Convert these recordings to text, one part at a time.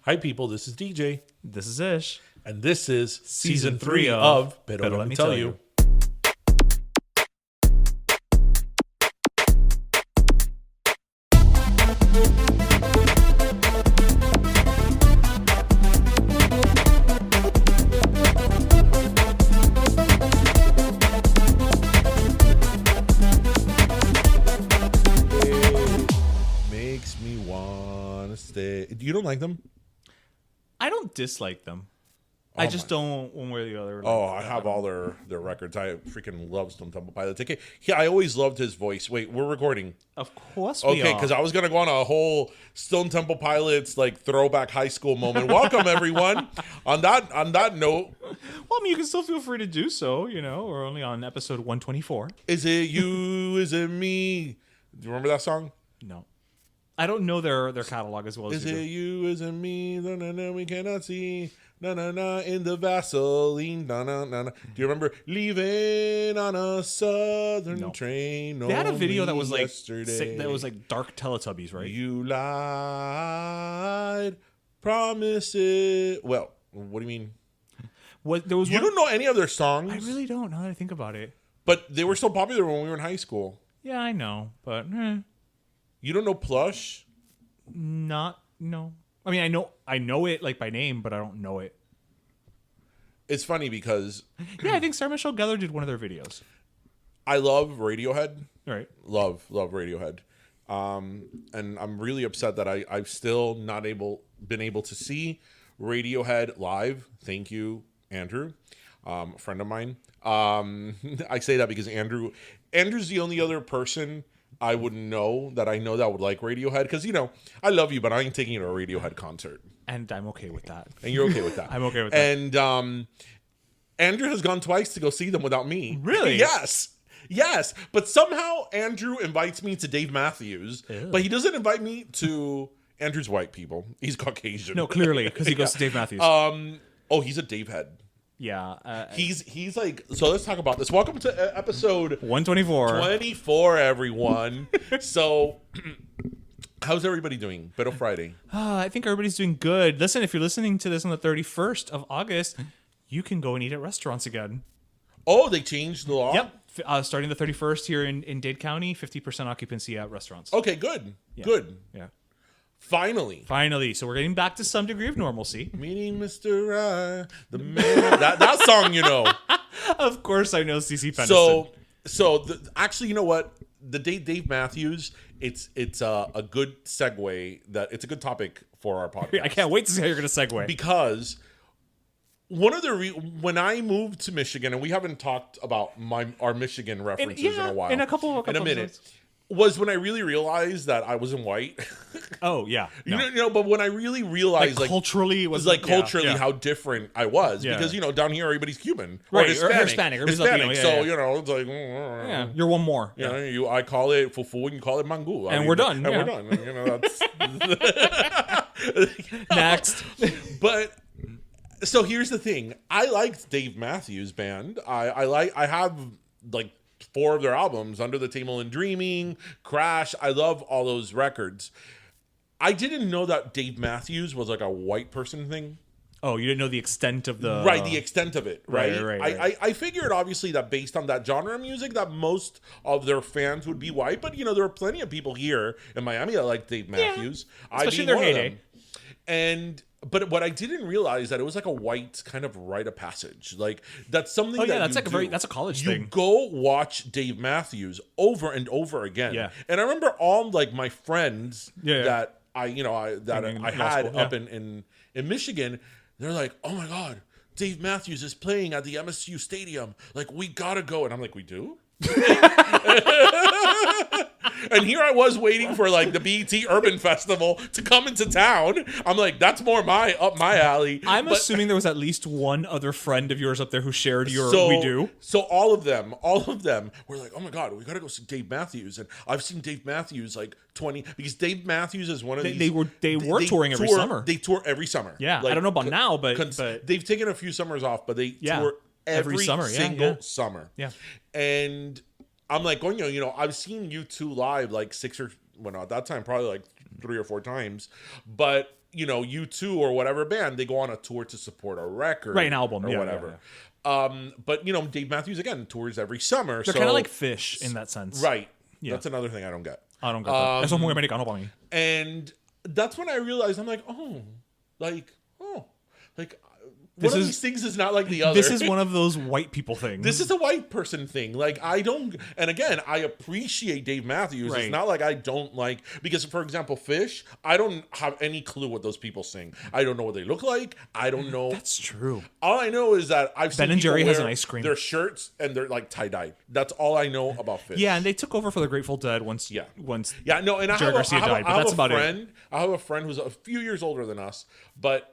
Hi, people. This is DJ. This is Ish. And this is Season season 3 3 of of Pero Let Me Tell You. Makes me want to stay. You don't like them? I don't dislike them. I just don't one way or the other. Oh, I have all their records. I freaking love Stone Temple Pilots. Okay, yeah, I always loved his voice. Wait, we're recording. Of course we are. Okay, because I was gonna go on a whole Stone Temple Pilots like throwback high school moment. Welcome everyone. On that note, Well, I mean, you can still feel free to do so. You know, we're only on episode 124. is it you? Is it me? Do you remember that song? No, I don't know their catalog as well as Is you it do. you? Is it me? Na na na, we cannot see. Na na na, in the Vaseline. Na na na na. Do you remember leaving on a southern No. train? They had a video that was like yesterday. that was like dark Teletubbies, right? You lied, promise it. Well, what do you mean? What there was You one. don't know any of their songs, I really don't. Now that I think about it. but they were so popular when we were in high school. Yeah, I know, but You don't know Plush? no. I mean, I know it like by name, but I don't know it. It's funny because Yeah, I think Sarah Michelle Gellar did one of their videos. I love Radiohead. Right. Love Radiohead. And I'm really upset that I've still not been able to see Radiohead live. Thank you, Andrew, a friend of mine. I say that because Andrew's the only other person I would know that would like Radiohead, because I love you, but I ain't taking you to a Radiohead concert, And I'm okay with that. and you're okay with that. I'm okay with that. And Andrew has gone twice to go see them without me. Really? Yes, but somehow Andrew invites me to Dave Matthews, Ew. but he doesn't invite me to Andrew's white people. He's Caucasian. No, clearly, because he goes to Dave Matthews. Oh, he's a Dave head. Yeah. He's like, so let's talk about this. Welcome to episode 124. 24, everyone. So, how's everybody doing? Better Friday. I think everybody's doing good. Listen, if you're listening to this on the 31st of August, you can go and eat at restaurants again. Oh, they changed the law? Yep. Starting the 31st here in Dade County, 50% occupancy at restaurants. Okay, good. Yeah. Good. Yeah. Finally. So we're getting back to some degree of normalcy. Meeting Mr. Right, the man. that song, Of course, I know CC Peniston. Actually, you know what? The Dave Matthews, it's a good segue. It's a good topic for our podcast. I can't wait to see how you're going to segue. Because one of the when I moved to Michigan, and we haven't talked about our Michigan references in a while, in a minute, episodes. was when I really realized that I wasn't white. Oh, yeah. No. But when I really realized, culturally, it was how different I was. Yeah. Because, down here, everybody's Cuban. Right, Or or Hispanic. Hispanic. Everybody's Latino, So, it's like... Yeah, you're one more. I call it fufu and you call it mango. We're done. And we're done. That's... Next. But... So here's the thing. I liked Dave Matthews Band. I have, 4 of their albums, Under the Table and Dreaming, Crash. I love all those records. I didn't know that Dave Matthews was like a white person thing. Oh, you didn't know the extent of the... Right, the extent of it, right? Right. I figured, obviously, that based on that genre of music, that most of their fans would be white. But, there are plenty of people here in Miami that like Dave Matthews. Especially in their heyday. But what I didn't realize that it was like a white kind of rite of passage. Like, that's something that's that's a college thing. You go watch Dave Matthews over and over again. Yeah. And I remember all my friends that I In had school, up in Michigan, they're like, "Oh my God, Dave Matthews is playing at the MSU Stadium. Like, we gotta go." And I'm like, "We do?" And here I was waiting for the BET Urban Festival to come into town. I'm like, that's more up my alley. I'm assuming there was at least one other friend of yours up there who shared your we do. So all of them were like, "Oh my God, we gotta go see Dave Matthews." And I've seen Dave Matthews 20, because Dave Matthews is one of these. They were touring every summer. They tour every summer. Yeah, I don't know about now, but they've taken a few summers off, but they tour every summer, single summer. Yeah. And I'm like going, I've seen U2 live 6 or, well, at that time, probably 3 or 4 times. But U2 or whatever band, they go on a tour to support a record, Right, an album, or yeah, whatever. yeah. But Dave Matthews again tours every summer. They're kind of like Phish in that sense. Right. Yeah. That's another thing I don't get. I don't get that. Eso es muy americano para mí. And that's when I realized I'm like, like This one of is- these things is not like the other. This is one of those white people things. This is a white person thing. Like, I don't, and again, I appreciate Dave Matthews. Right. It's not like I don't like, because for example, Phish, I don't have any clue what those people sing. I don't know what they look like. I don't know. That's true. All I know is that I've seen Ben and people Jerry has wear an ice cream. their shirts and they're like tie-dyed. That's all I know about Phish. Yeah, and they took over for the Grateful Dead once. Yeah. Once. Yeah, no, and Jerry Garcia died, but that's about it. I have a friend who's a few years older than us, but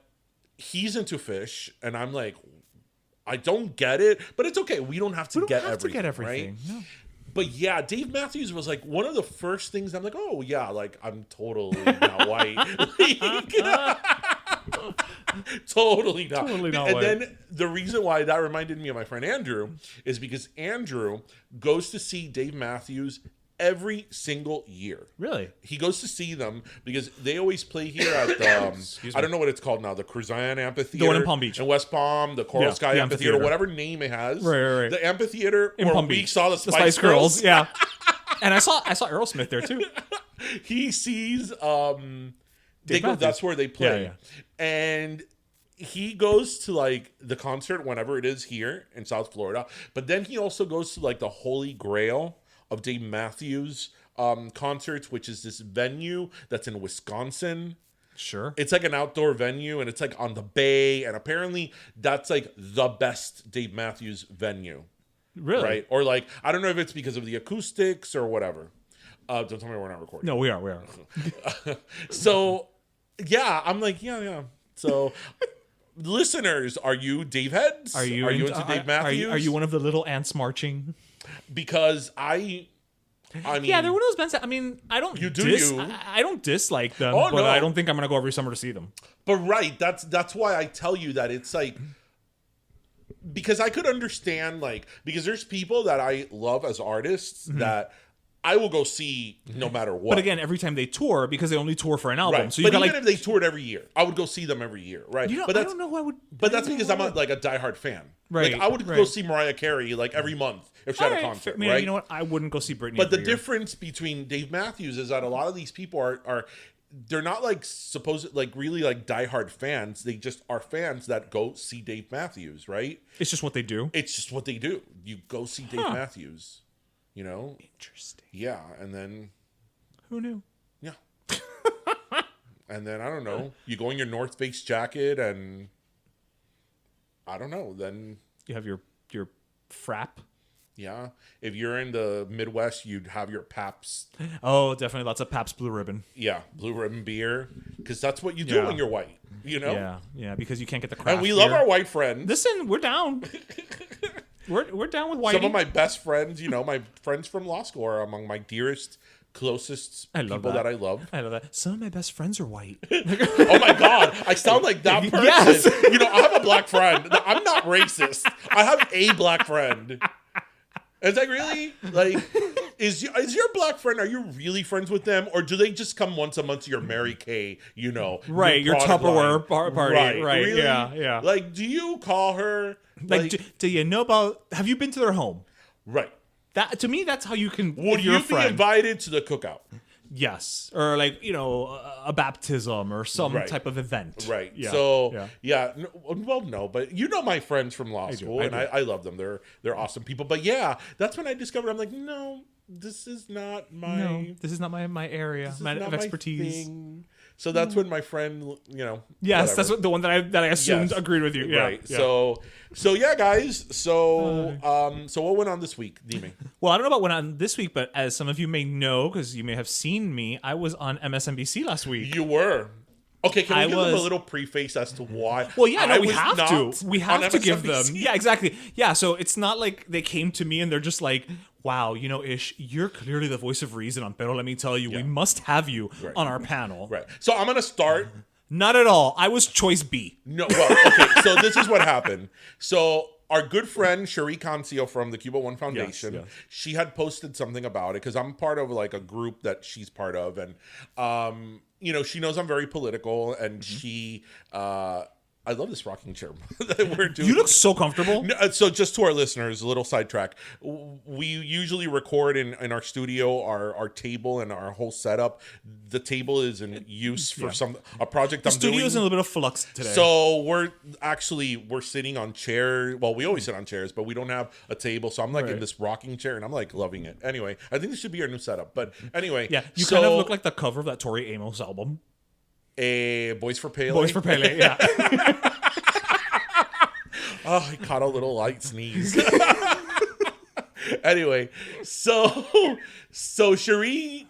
he's into Phish, and I'm like, I don't get it, but it's okay. We don't have to get everything, right? No. But yeah, Dave Matthews was like one of the first things I'm like, oh yeah, like I'm totally not white. Totally not. Totally not and white. then the reason why that reminded me of my friend Andrew is because Andrew goes to see Dave Matthews every single year. Really? He goes to see them because they always play here at the I don't know what it's called now, the Cruzan Amphitheater, The one in Palm Beach. in West Palm, the Coral Yeah, Sky the Amphitheater, amphitheater. whatever name it has. Right. The amphitheater In where Palm we Beach. saw the The Spice Girls. Yeah. And I saw Aerosmith there too. He sees Matthews. that's where they play. Yeah. And he goes to like the concert whenever it is here in South Florida, but then he also goes to like the Holy Grail of Dave Matthews concerts, which is this venue that's in Wisconsin. Sure. It's like an outdoor venue and it's like on the bay, and apparently that's like the best Dave Matthews venue. Really? Right? Or like, I don't know if it's because of the acoustics or whatever. Don't tell me we're not recording. No, we are. So yeah, I'm like, yeah. So listeners, are you Dave heads? Are you into Dave Matthews? Are you one of the little ants marching? Because I mean, Yeah, they're one of those bands that, I mean, I don't You do dis- you. I don't dislike them, Oh, but no. I don't think I'm going to go every summer to see them. but right, that's why I tell you that it's like, because I could understand, like, because there's people that I love as artists that I will go see no matter what. But again, every time they tour, because they only tour for an album. right. So But you've got even if they toured every year, I would go see them every year, right? But I that's don't know who I would. But that's because I'm like a diehard fan. Right, Like I would go right. see Mariah Carey like every month if she had a Alright, concert, I mean, right? you know what? I wouldn't go see Britney. But the every year. difference between Dave Matthews is that a lot of these people are they're not like supposed like really like diehard fans. They just are fans that go see Dave Matthews, right? It's just what they do. It's just what they do. You go see Dave Matthews, you know? Interesting. Yeah, and then Who knew? yeah. And then I don't know, you go in your North Face jacket and I don't know, then You have your frap. yeah. If you're in the Midwest, you'd have your Pabst, Oh, definitely lots of Pabst Blue Ribbon. Blue Ribbon beer, because that's what you do Yeah. when you're white, you know? Yeah, because you can't get the craft. And we love beer. our white friends. Listen, we're down. we're down with white. Some of my best friends, my friends from law school are among my dearest, closest I love people that. that I love. I love that. Some of my best friends are white. Oh my God, I sound like that person. Yes. I have a black friend. I'm not racist. I have a black friend. It's like, really? Like, is your black friend, are you really friends with them? Or do they just come once a month to your Mary Kay, Right, your product Tupperware line? party. Right, really? yeah. Like, do you call her? Like, do you know about? Have you been to their home? Right. That to me, that's how you can. Would if you're you a be friend. invited to the cookout? Yes, or like a baptism or some Right. type of event. Right. Yeah. So no, but my friends from law school, I and do. I love them. They're awesome people. But yeah, that's when I discovered I'm like, no, this is not my No, this is not my area, this is my not of my expertise. thing. So that's when my friend, Yes, whatever. that's the one that I assumed Yes. agreed with you. Yeah, Right. yeah. So yeah, guys. So what went on this week, Dime? Well, I don't know about what on this week, but as some of you may know, because you may have seen me, I was on MSNBC last week. You were. Okay, can we I give them a was- little preface as to why? Well, yeah, no, I we was have not to. We have on to give them. MSNBC? Yeah, exactly. Yeah, so it's not like they came to me and they're just like, wow, Ish, you're clearly the voice of reason on Pero Let Me Tell You. We must have you on our panel. Right. So I'm gonna start. Not at all. I was choice B. No, well, okay. So this is what happened. So our good friend Cherie Cancio from the Cuba One Foundation, yes. she had posted something about it because I'm part of like a group that she's part of, and she knows I'm very political, and she I love this rocking chair that we're doing. You look so comfortable. So just to our listeners, a little sidetrack. We usually record in our studio, our table and our whole setup. The table is in use for a project I'm doing. The studio's in a little bit of flux today. So we're sitting on chairs. Well, we always sit on chairs, but we don't have a table. So I'm like in this rocking chair, and I'm like loving it. Anyway, I think this should be our new setup. But anyway. Yeah, you kind of look like the cover of that Tori Amos album. Boys for Pele. Boys for Pele, yeah. Oh, I caught a little light sneeze. Anyway, so Cherie,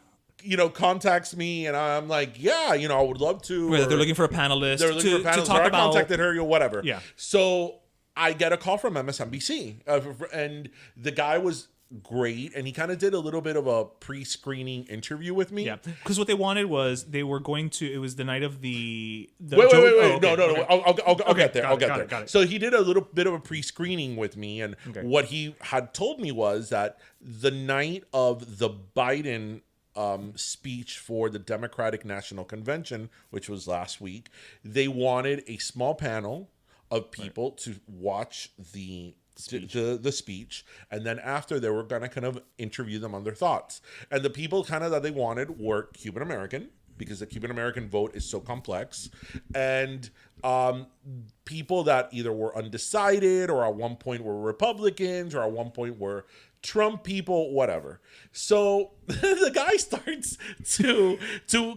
contacts me, and I'm like, yeah, I would love to. They're looking for a panelist. They're looking for a panelist. To talk about. I contacted her, whatever. Yeah. So I get a call from MSNBC, and the guy was great, and he kind of did a little bit of a pre-screening interview with me. Yeah, because what they wanted was it was the night of the wait. Oh, okay, No. okay. I'll get there. Got it. So he did a little bit of a pre-screening with me, and what he had told me was that the night of the Biden speech for the Democratic National Convention, which was last week, they wanted a small panel of people to watch the speech, and then after they were going to kind of interview them on their thoughts. And the people kind of that they wanted were Cuban American, because the Cuban American vote is so complex, and people that either were undecided or at one point were Republicans or at one point were Trump people, whatever. So the guy starts to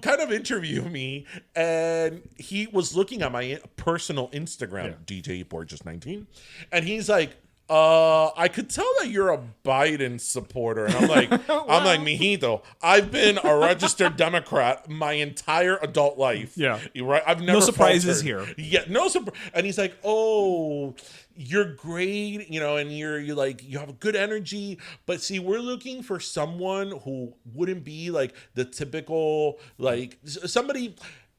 kind of interview me, and he was looking at my personal Instagram, DJ Borges 19, and he's like, I could tell that you're a Biden supporter. And I'm like, wow. I'm like, mijito, I've been a registered Democrat my entire adult life. Yeah. Right? I've never no surprises faltered. here. Yeah, no surprise. And he's like, oh, you're great, and you're like, you have good energy. But see, we're looking for someone who wouldn't be like the typical, like somebody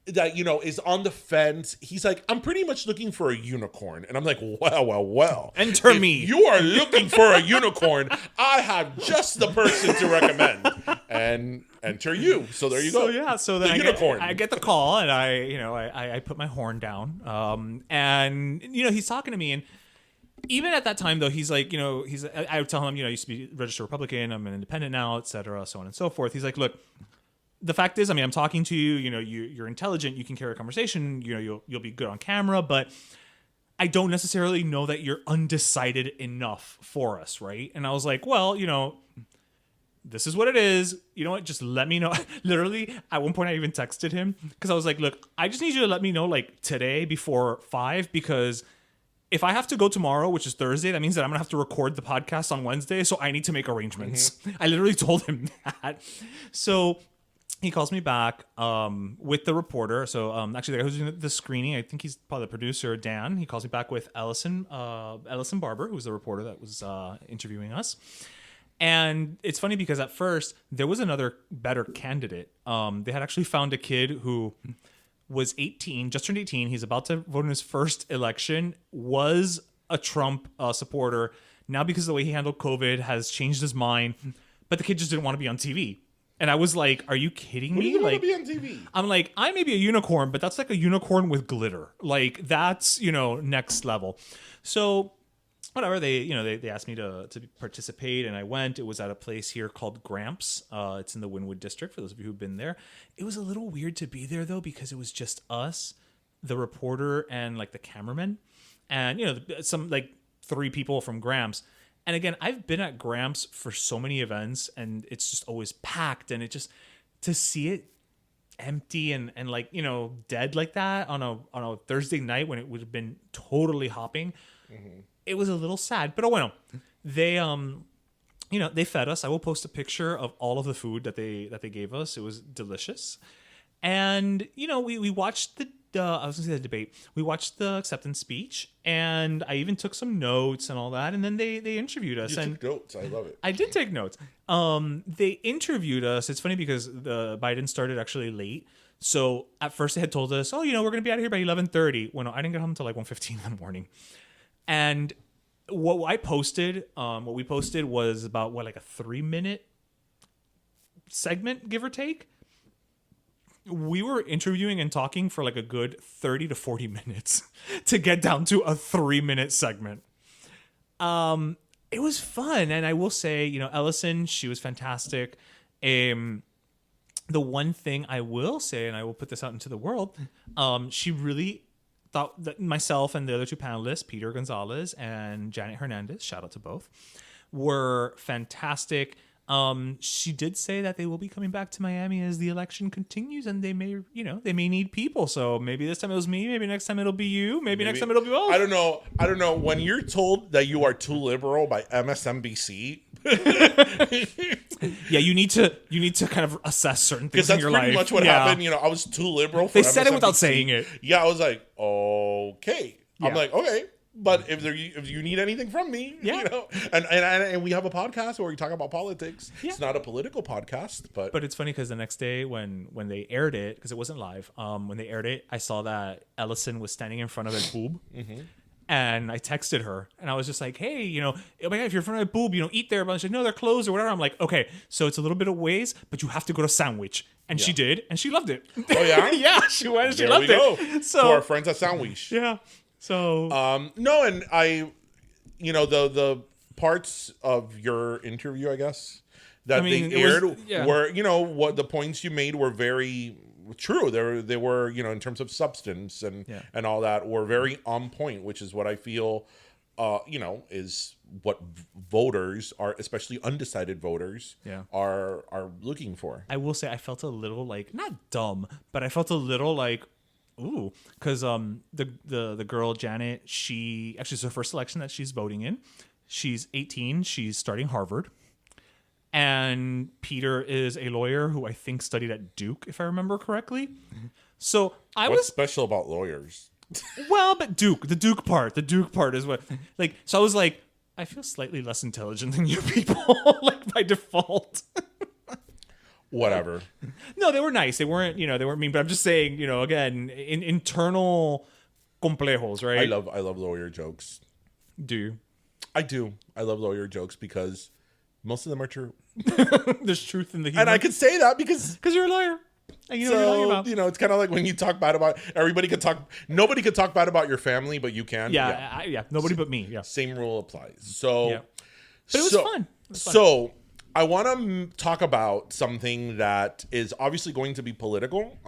that, is on the fence. He's like, I'm pretty much looking for a unicorn. And I'm like, well. Enter if me. You are looking for a unicorn. I have just the person to recommend. And enter you. So there you go. So then unicorn. I get the call, and I put my horn down. And he's talking to me, and even at that time though, he's like, I would tell him, I used to be registered Republican, I'm an independent now, etc., so on and so forth. He's like, look, the fact is, I'm talking to you, you're intelligent, you can carry a conversation, you'll be good on camera, but I don't necessarily know that you're undecided enough for us, right? And I was like, well, this is what it is. You know what? Just let me know. Literally, at one point I even texted him because I was like, look, I just need you to let me know like today before 5, because if I have to go tomorrow, which is Thursday, that means that I'm going to have to record the podcast on Wednesday, so I need to make arrangements. Mm-hmm. I literally told him that. So he calls me back with the reporter. So actually, the guy who's doing the screening, I think he's probably the producer, Dan. He calls me back with Ellison Barber, who's the reporter that was interviewing us. And it's funny because at first, there was another better candidate. They had actually found a kid who was 18, just turned 18. He's about to vote in his first election, was a Trump supporter. Now, because of the way he handled COVID, has changed his mind. But the kid just didn't want to be on TV. And I was like, are you kidding me? What do you like, want to be on TV? I'm like, I may be a unicorn, but that's like a unicorn with glitter. Like, that's, next level. So whatever, they asked me to participate, and I went. It was at a place here called Gramps. It's in the Wynwood district, for those of you who've been there. It was a little weird to be there, though, because it was just us, the reporter, and like the cameraman, and some like 3 people from Gramps. And again, I've been at Gramps for so many events, and it's just always packed, and it just, to see it empty and like dead like that on a Thursday night when it would have been totally hopping. Mm-hmm. It was a little sad, but bueno, they they fed us. I will post a picture of all of the food that they gave us. It was delicious, and we watched I was gonna say the debate. We watched the acceptance speech, and I even took some notes and all that. And then they interviewed us. You took notes. I love it. I did take notes. They interviewed us. It's funny because the Biden started actually late. So at first they had told us, we're gonna be out of here by 11:30. Well, no, I didn't get home until like 1:15 in the morning. And what I posted, what we posted was about like a 3-minute segment, give or take. We were interviewing and talking for like a good 30 to 40 minutes to get down to a 3-minute segment. It was fun. And I will say, Ellison, she was fantastic. The one thing I will say, and I will put this out into the world, she really thought that myself and the other two panelists, Peter Gonzalez and Janet Hernandez, shout out to both, were fantastic. She did say that they will be coming back to Miami as the election continues, and they may need people. So maybe this time it was me, maybe next time it'll be you, maybe next time it'll be both. I don't know. When you're told that you are too liberal by MSNBC, yeah, you need to kind of assess certain things in your life. Because that's pretty much what happened. I was too liberal for They MSNBC. said it without saying it. Yeah, I was like, okay. Yeah. I'm like, okay. But if you need anything from me, and we have a podcast where we talk about politics. Yeah. It's not a political podcast, but it's funny because the next day when they aired it, because it wasn't live, when they aired it, I saw that Ellison was standing in front of a boob, and I texted her, and I was just like, hey, oh my God, if you're in front of a boob, eat there. But she's like, no, they're closed or whatever. I'm like, okay, so it's a little bit of ways, but you have to go to Sandwich, and she did, and she loved it. Oh yeah, yeah, she went, and she loved it. So to our friends at Sandwich, yeah. So no, and I, the parts of your interview, I guess that they aired were, what the points you made were very true. They were, in terms of substance and all that, were very on point, which is what I feel, is what voters are, especially undecided voters, are looking for. I will say I felt a little like, not dumb, but I felt a little like, ooh, because the girl Janet, she actually, it's her first election that she's voting in. She's 18. She's starting Harvard, and Peter is a lawyer who I think studied at Duke, if I remember correctly. So What's special about lawyers? Well, but the Duke part is what So I was like, I feel slightly less intelligent than you people, like by default. Whatever. No, they were nice. They weren't mean. But I'm just saying, again, internal complejos, right? I love lawyer jokes. Do you? I do. I love lawyer jokes because most of them are true. There's truth in the humor. And I could say that because you're a lawyer. And you know what you're talking about. It's kind of like when you talk bad about nobody could talk bad about your family, but you can. Yeah. Nobody but me. Yeah. Same rule applies. So, but it was fun. So I want to talk about something that is obviously going to be political,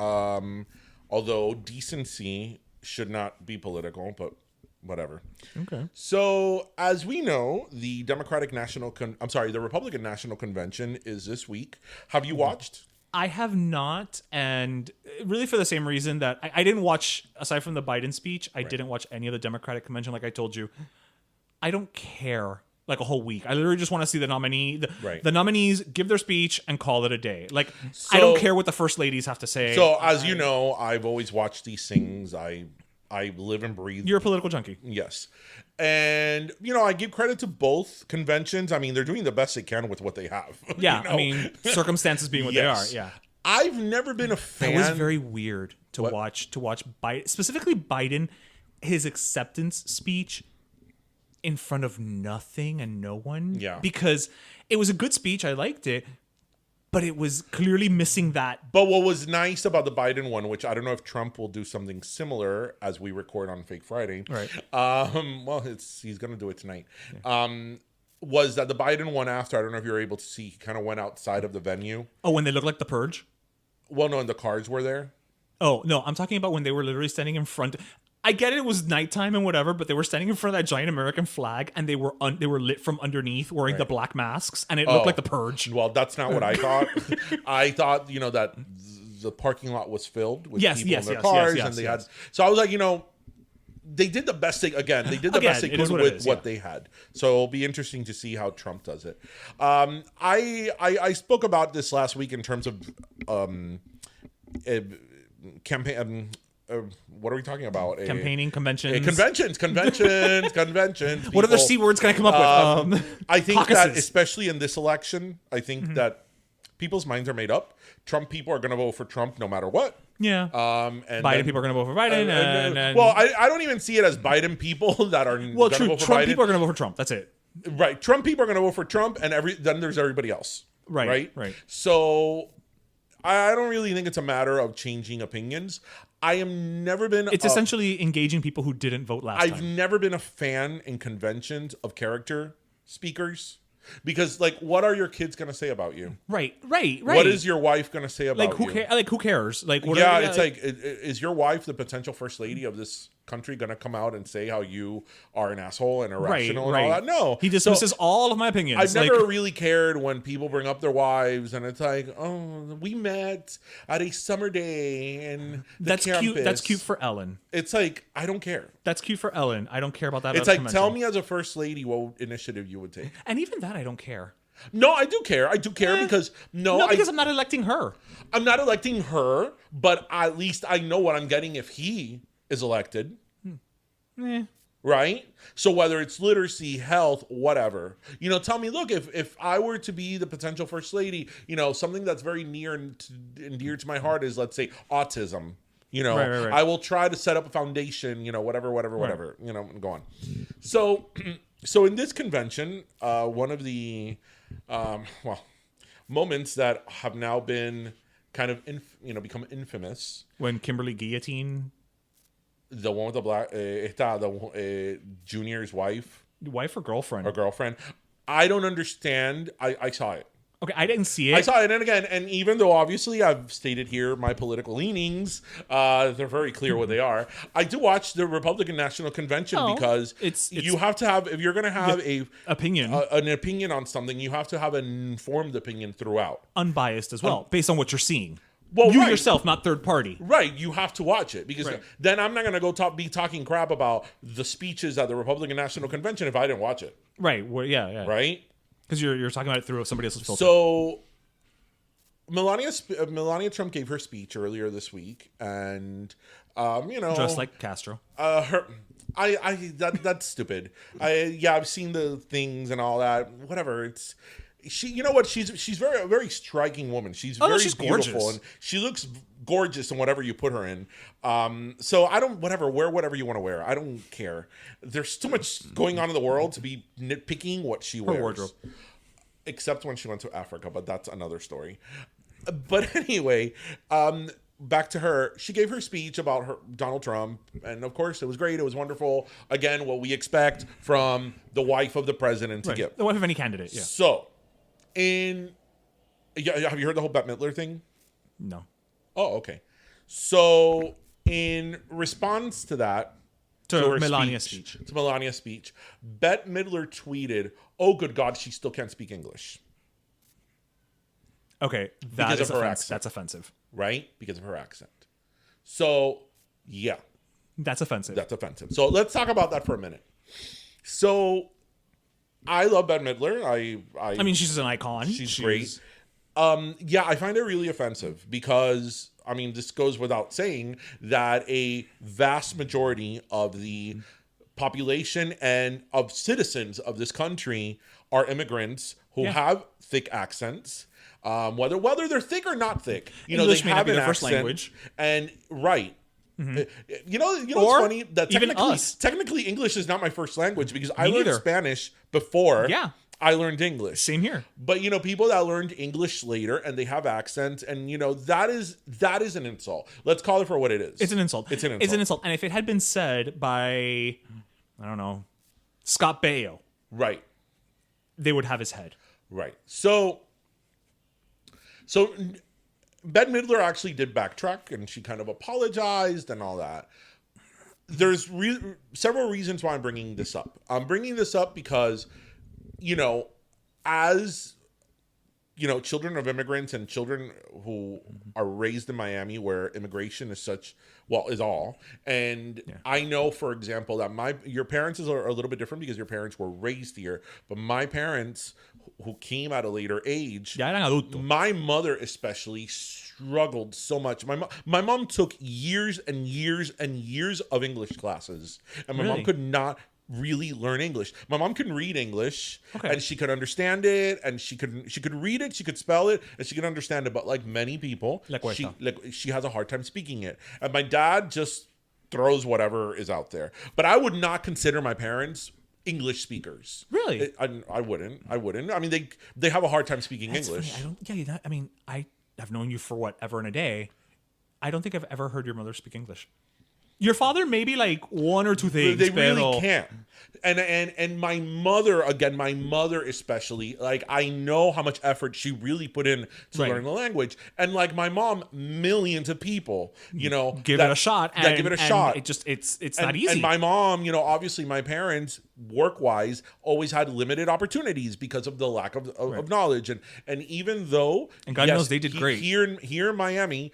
although decency should not be political, but whatever. Okay. So, as we know, the the Republican National Convention is this week. Have you watched? I have not, and really for the same reason that I didn't watch, aside from the Biden speech, I didn't watch any of the Democratic convention, like I told you. I don't care. Like a whole week. I literally just want to see the nominee. The nominees give their speech and call it a day. Like, I don't care what the first ladies have to say. So, as you know, I've always watched these things. I live and breathe. You're a political junkie. Yes. And, I give credit to both conventions. I mean, they're doing the best they can with what they have. Yeah. I mean, circumstances being what they are. Yeah. I've never been a fan. It was very weird to watch Biden, specifically Biden, his acceptance speech in front of nothing and no one. Yeah. Because it was a good speech. I liked it. But it was clearly missing that. But what was nice about the Biden one, which I don't know if Trump will do something similar as we record on Fake Friday. Right. Well, he's going to do it tonight. Yeah. Was that the Biden one after, I don't know if you were able to see, he kind of went outside of the venue. Oh, when they looked like the Purge? Well, no, and the cars were there. Oh, no, I'm talking about when they were literally standing in front. I get it was nighttime and whatever, but they were standing in front of that giant American flag, and they were lit from underneath, wearing the black masks, and it looked like the Purge. Well, that's not what I thought. I thought, that the parking lot was filled with people in their cars, and they had. So I was like, they did the best thing. Again, they did the best they could with what they had. So it'll be interesting to see how Trump does it. I spoke about this last week in terms of campaign. What are we talking about? Campaigning, conventions. Conventions. What other C words can I come up with? I think that, especially in this election, I think that people's minds are made up. Trump people are going to vote for Trump no matter what. Yeah. And Biden then, people are going to vote for Biden. And well, I don't even see it as Biden people that are well, gonna true. vote for Trump Biden. people are going to vote for Trump. That's it. Right. Trump people are going to vote for Trump, and then there's everybody else. Right. So I don't really think it's a matter of changing opinions. I have never been. It's essentially engaging people who didn't vote last I've time. never been a fan in conventions of character speakers. Because, like, what are your kids going to say about you? Right. What is your wife going to say about who you? Like, who cares? Like, what Yeah, it's like, is your wife the potential first lady of this country going to come out and say how you are an asshole and irrational and all that? No. He dismisses all of my opinions. I've never really cared when people bring up their wives and it's like, oh, we met at a summer day and that's cute. That's cute for Ellen. It's like, I don't care. That's cute for Ellen. I don't care about that. It's like, tell me as a first lady what initiative you would take. And even that, I don't care. No, I do care. I do care because because I'm not electing her. I'm not electing her, but at least I know what I'm getting if he is elected. Right? So whether it's literacy, health, whatever, tell me, look, if I were to be the potential first lady, something that's very near and dear to my heart is, let's say, autism. Right. I will try to set up a foundation, whatever, go on. So in this convention, one of the, moments that have now been kind of, become infamous. When Kimberly Guillotine. The one with the black, Junior's wife. Wife or girlfriend? Or girlfriend. I don't understand. I saw it. Okay, I didn't see it. I saw it, and again, and even though obviously I've stated here my political leanings, they're very clear what they are. I do watch the Republican National Convention because you have to have, if you're going to have an opinion on something, you have to have an informed opinion throughout, unbiased as well, based on what you're seeing. Well, you yourself, not third party. Right, you have to watch it because then I'm not going to be talking crap about the speeches at the Republican National Convention if I didn't watch it. Right. Well, yeah. Right. Because you're talking about it through somebody else's filter. So Melania Trump gave her speech earlier this week, and just like Castro. That's stupid. I've seen the things and all that. Whatever. It's she. You know what? She's a very striking woman. She's very beautiful, gorgeous. and she looks gorgeous in whatever you put her in. So I don't wear whatever you want to wear. I don't care. There's too much going on in the world to be nitpicking what she wears. Her wardrobe. Except when she went to Africa, but that's another story. But anyway, back to her. She gave her speech about Donald Trump, and of course, it was great. It was wonderful. Again, what we expect from the wife of the president to give. The wife of any candidate, yeah. So, have you heard the whole Bette Midler thing? No. Oh, okay. So, in response to that, to Melania's speech. To Melania's speech, Bette Midler tweeted, "Oh, good God, she still can't speak English." Okay, because of her accent. That's offensive. Right? Because of her accent. So, yeah. That's offensive. That's offensive. So, let's talk about that for a minute. So, I love Bette Midler. I mean, she's an icon. She's great. I find it really offensive because, I mean, this goes without saying that a vast majority of the population and of citizens of this country are immigrants who have thick accents. Whether they're thick or not thick, English they may have not be an their first accent, language. And right. Mm-hmm. What's funny? That technically English is not my first language because I learned Spanish before I learned English. Same here. But people that learned English later and they have accents and that is an insult. Let's call it for what it is. It's an insult. It's an insult. And if it had been said by, I don't know, Scott Baio, right, they would have his head. Right. So Bette Midler actually did backtrack and she kind of apologized and all that. There's several reasons why I'm bringing this up. I'm bringing this up because, as, children of immigrants and children who are raised in Miami where immigration is is all. And I know, for example, that your parents are a little bit different because your parents were raised here. But my parents who came at a later age, my mother especially struggled so much. My mom took years and years and years of English classes, and my mom could not really learn English. My mom can read English, Okay. and she could understand it, and she could read it, she could spell it, and she could understand it. But like many people, Le cuesta. she has a hard time speaking it. And my dad just throws whatever is out there. But I would not consider my parents English speakers. Really? I wouldn't. I mean, they have a hard time speaking That's English. funny. I mean, I've known you for whatever in a day. I don't think I've ever heard your mother speak English. Your father, maybe like one or two things. They pero... really can't. And my mother, again, my mother especially, like I know how much effort she really put in to Right. learn the language. And like my mom, millions of people, Give it a shot. Yeah, give it a shot. It's not easy. And my mom, obviously my parents, work-wise, always had limited opportunities because of the lack of knowledge. And even though, And God knows they did great. Here in Miami,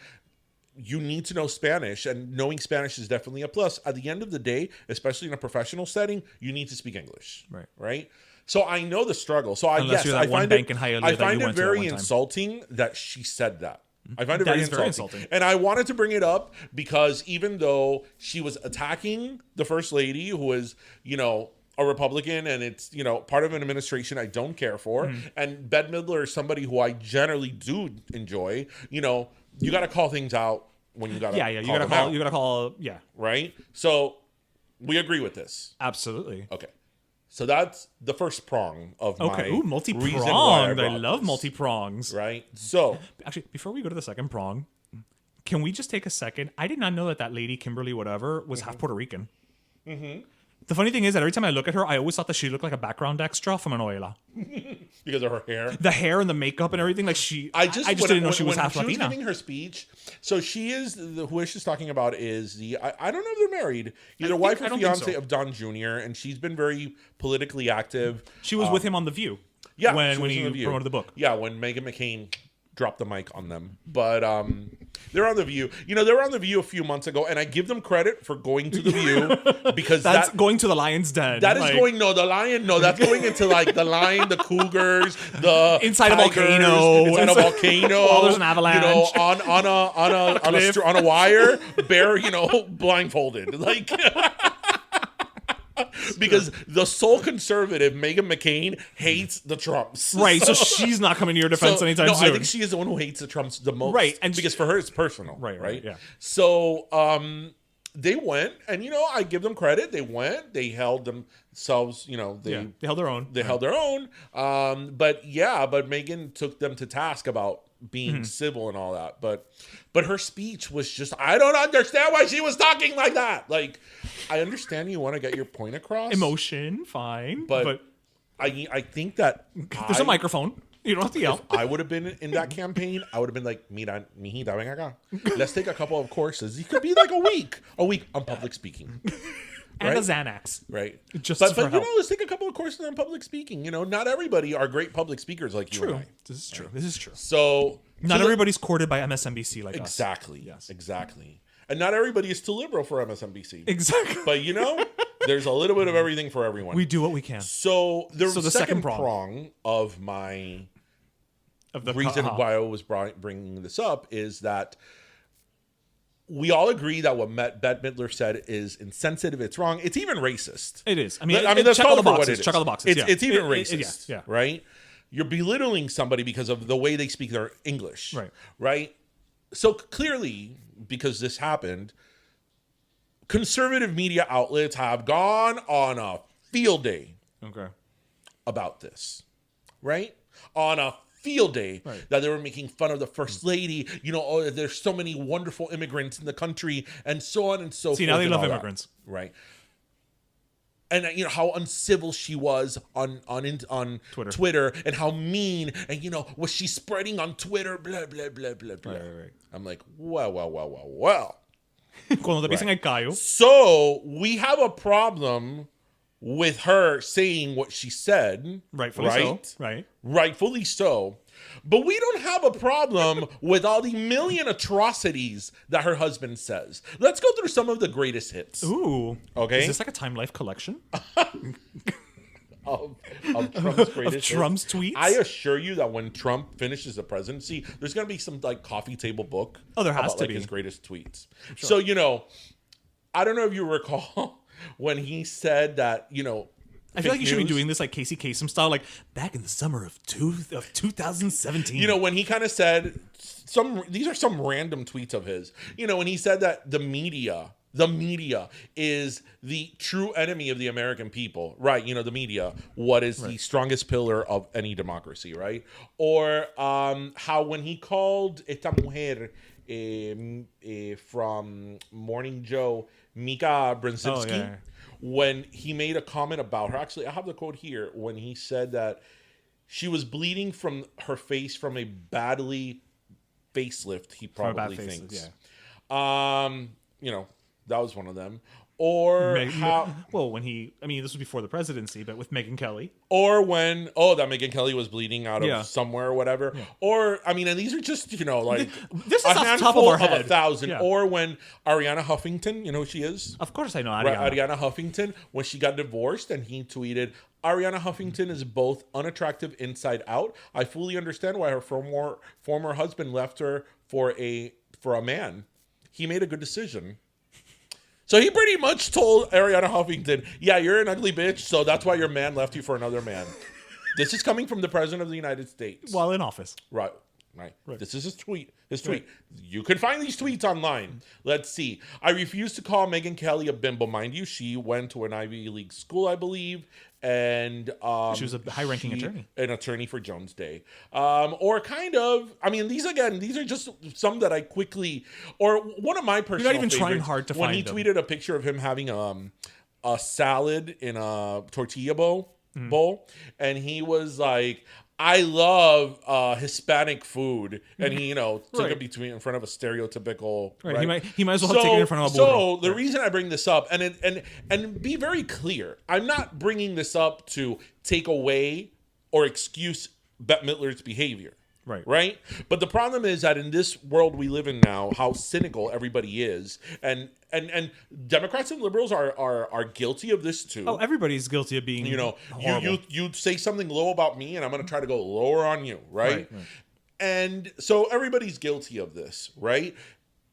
you need to know Spanish, and knowing Spanish is definitely a plus. At the end of the day, especially in a professional setting, you need to speak English. Right. So I know the struggle. So Unless you're that one bank in Hialeah I that find you it went to at very one time. insulting that she said that. I find it That very is very insulting. insulting. And I wanted to bring it up because even though she was attacking the first lady, who is, a Republican, and it's, part of an administration I don't care for, and Bette Midler is somebody who I generally do enjoy, you got to call things out when you got to you gotta call. Yeah, right? So we agree with this. absolutely. Okay. So that's the first prong of my Okay, ooh, reason why multi-pronged. I brought love this, multi-prongs. right? So Actually, before we go to the second prong, can we just take a second? I did not know that lady, Kimberly whatever, was half Puerto Rican. The funny thing is that every time I look at her, I always thought that she looked like a background extra from a novela. because of her hair. The hair and the makeup and everything, like I just when- didn't know when- she was when half she Latina. was giving her speech. So she is who she's talking about is I don't know if they're married, either wife I or don't think fiance so. of Don Jr. And she's been very politically active. She was with him on The View. Yeah, when she was he on The View. promoted the book. Yeah, when Meghan McCain dropped the mic on them. But they're on The View. They were on The View a few months ago, and I give them credit for going to The View because That's going to the lion's den. that is going the lion. No, that's going into like the lion, the cougars, the Inside a tigers, volcano. inside a volcano. While there's an avalanche. on a wire, bear, blindfolded, like. Because the sole conservative, Meghan McCain, hates the Trumps. Right, so she's not coming to your defense anytime soon. I think she is the one who hates the Trumps the most. Right, and because for her it's personal. Right, yeah. So they went, and I give them credit. They went. They held themselves. They held their own. They held their own. But Meghan took them to task about being civil and all that. But her speech was just, I don't understand why she was talking like that. Like, I understand you want to get your point across. Emotion, fine. But I think that There's a microphone. You don't have to yell. if I would have been in that campaign, I would have been like, mira, mijita, ven acá. Let's take a couple of courses. It could be like a week on public speaking. And Right? a Xanax. Right. Just but for help. let's take a couple of courses on public speaking. Not everybody are great public speakers like you and I. This is true. This is true. So Not everybody's courted by MSNBC like us. exactly. Yes. Exactly. And not everybody is too liberal for MSNBC. Exactly. But there's a little bit of everything for everyone. We do what we can. So the So the second second prong of my Of the reason why I was bringing this up is that we all agree that what Bette Midler said is insensitive. It's wrong. It's even racist. It is. I mean, let's check call all the it for what boxes. it is. Check all the boxes. It's even racist. Yeah. Right? You're belittling somebody because of the way they speak their English. Right. Right? So clearly, because this happened, conservative media outlets have gone on a field day Okay. about this. Right? On a field day Right. that they were making fun of the first lady. There's so many wonderful immigrants in the country and so on and so forth. See, now they and love all that. immigrants. Right. And how uncivil she was on Twitter and how mean and was she spreading on Twitter blah blah blah blah blah. Right. I'm like, well. Cuando te pisen el callo. So we have a problem with her saying what she said. Rightfully so. Right. Rightfully so. But we don't have a problem with all the million atrocities that her husband says. Let's go through some of the greatest hits. Ooh. Okay. Is this like a Time Life collection? Of Trump's greatest Of Trump's hits. tweets? I assure you that when Trump finishes the presidency, there's going to be some coffee table book. Oh, there has about, to be. his greatest tweets. Sure. So, I don't know if you recall, when he said that, I feel like you should be news. doing this like Casey Kasem style, like back in the summer of 2017. When he kind of said these are some random tweets of his, when he said that the media is the true enemy of the American people, right? The media, what is the strongest pillar of any democracy, right? Or how when he called esta mujer from Morning Joe, Mika Brzezinski, when he made a comment about her. Actually, I have the quote here when he said that she was bleeding from her face from a badly facelift, he probably thinks. That was one of them. Or when this was before the presidency, but with Megyn Kelly. Or when, that Megyn Kelly was bleeding out of somewhere or whatever. Yeah. Or, and these are just, like this is off the top of our head. 1,000. Yeah. Or when Ariana Huffington, you know who she is? Of course I know Ariana. Ariana Huffington, when she got divorced and he tweeted, Ariana Huffington is both unattractive inside out. I fully understand why her former husband left her for a man. He made a good decision. So he pretty much told Ariana Huffington, yeah, you're an ugly bitch, so that's why your man left you for another man. This is coming from the President of the United States. While in office. Right. This is his tweet. Right. You can find these tweets online. Let's see. I refuse to call Megyn Kelly a bimbo. Mind you, she went to an Ivy League school, I believe, and she was a high-ranking attorney. An attorney for Jones Day. Or kind of, these are just some that I quickly, or one of my personal You're not even trying hard to when find he them. tweeted a picture of him having a salad in a tortilla bowl, and he was like, I love Hispanic food, and he took it in front of a stereotypical right. He might as well have taken it in front of a burro. So the reason I bring this up, and be very clear, I'm not bringing this up to take away or excuse Bette Midler's behavior. Right. But the problem is that in this world we live in now, how cynical everybody is, and Democrats and liberals are guilty of this too. Oh, everybody's guilty of being you say something low about me, and I'm going to try to go lower on you, right? And so everybody's guilty of this, right?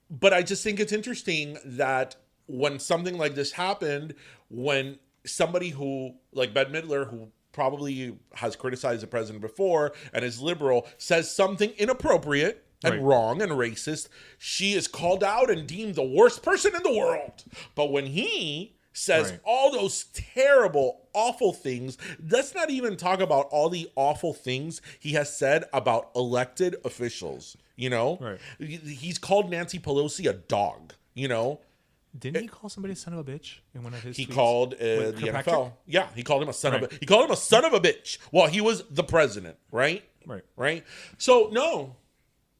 But I just think it's interesting that when something like this happened, when somebody who like Bette Midler, who probably has criticized the president before and is liberal, says something inappropriate and wrong and racist, she is called out and deemed the worst person in the world. But when he says all those terrible, awful things, let's not even talk about all the awful things he has said about elected officials. He's called Nancy Pelosi a dog. Didn't he call somebody a son of a bitch in one of his tweets? He called the NFL. Yeah, he called him a son of a. He called him a son of a bitch while he was the president. Right. So no,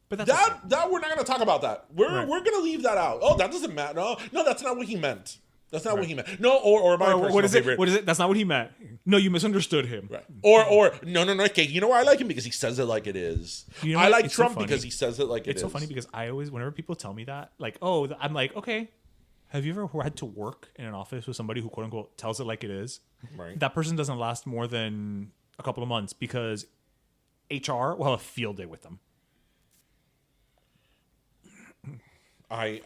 but that we're not going to talk about that. We're going to leave that out. Oh, that doesn't matter. No, that's not what he meant. That's not what he meant. No, or my personal what is favorite. It? What is it? That's not what he meant. No, you misunderstood him. Right. Or no. Okay, you know why I like him? Because he says it like it is. I like Trump because he says it like it is. It's so funny because I always, whenever people tell me that, like, I'm like, okay. Have you ever had to work in an office with somebody who, quote unquote, tells it like it is? Right. That person doesn't last more than a couple of months because HR will have a field day with them. I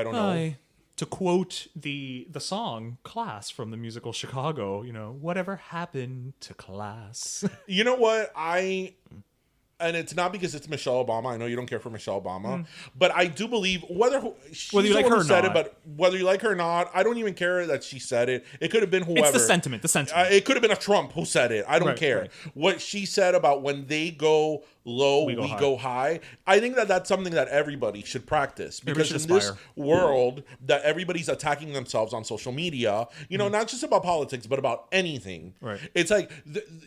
don't know. To quote the song Class from the musical Chicago, whatever happened to class? You know what? And it's not because it's Michelle Obama. I know you don't care for Michelle Obama, but I do believe whether you like her or not, but whether you like her or not, I don't even care that she said it. It could have been whoever. It's the sentiment. It could have been a Trump who said it. I don't care. Right. What she said about when they go low, we go high. I think that that's something that everybody should practice because in this world that everybody's attacking themselves on social media, not just about politics, but about anything. Right. It's like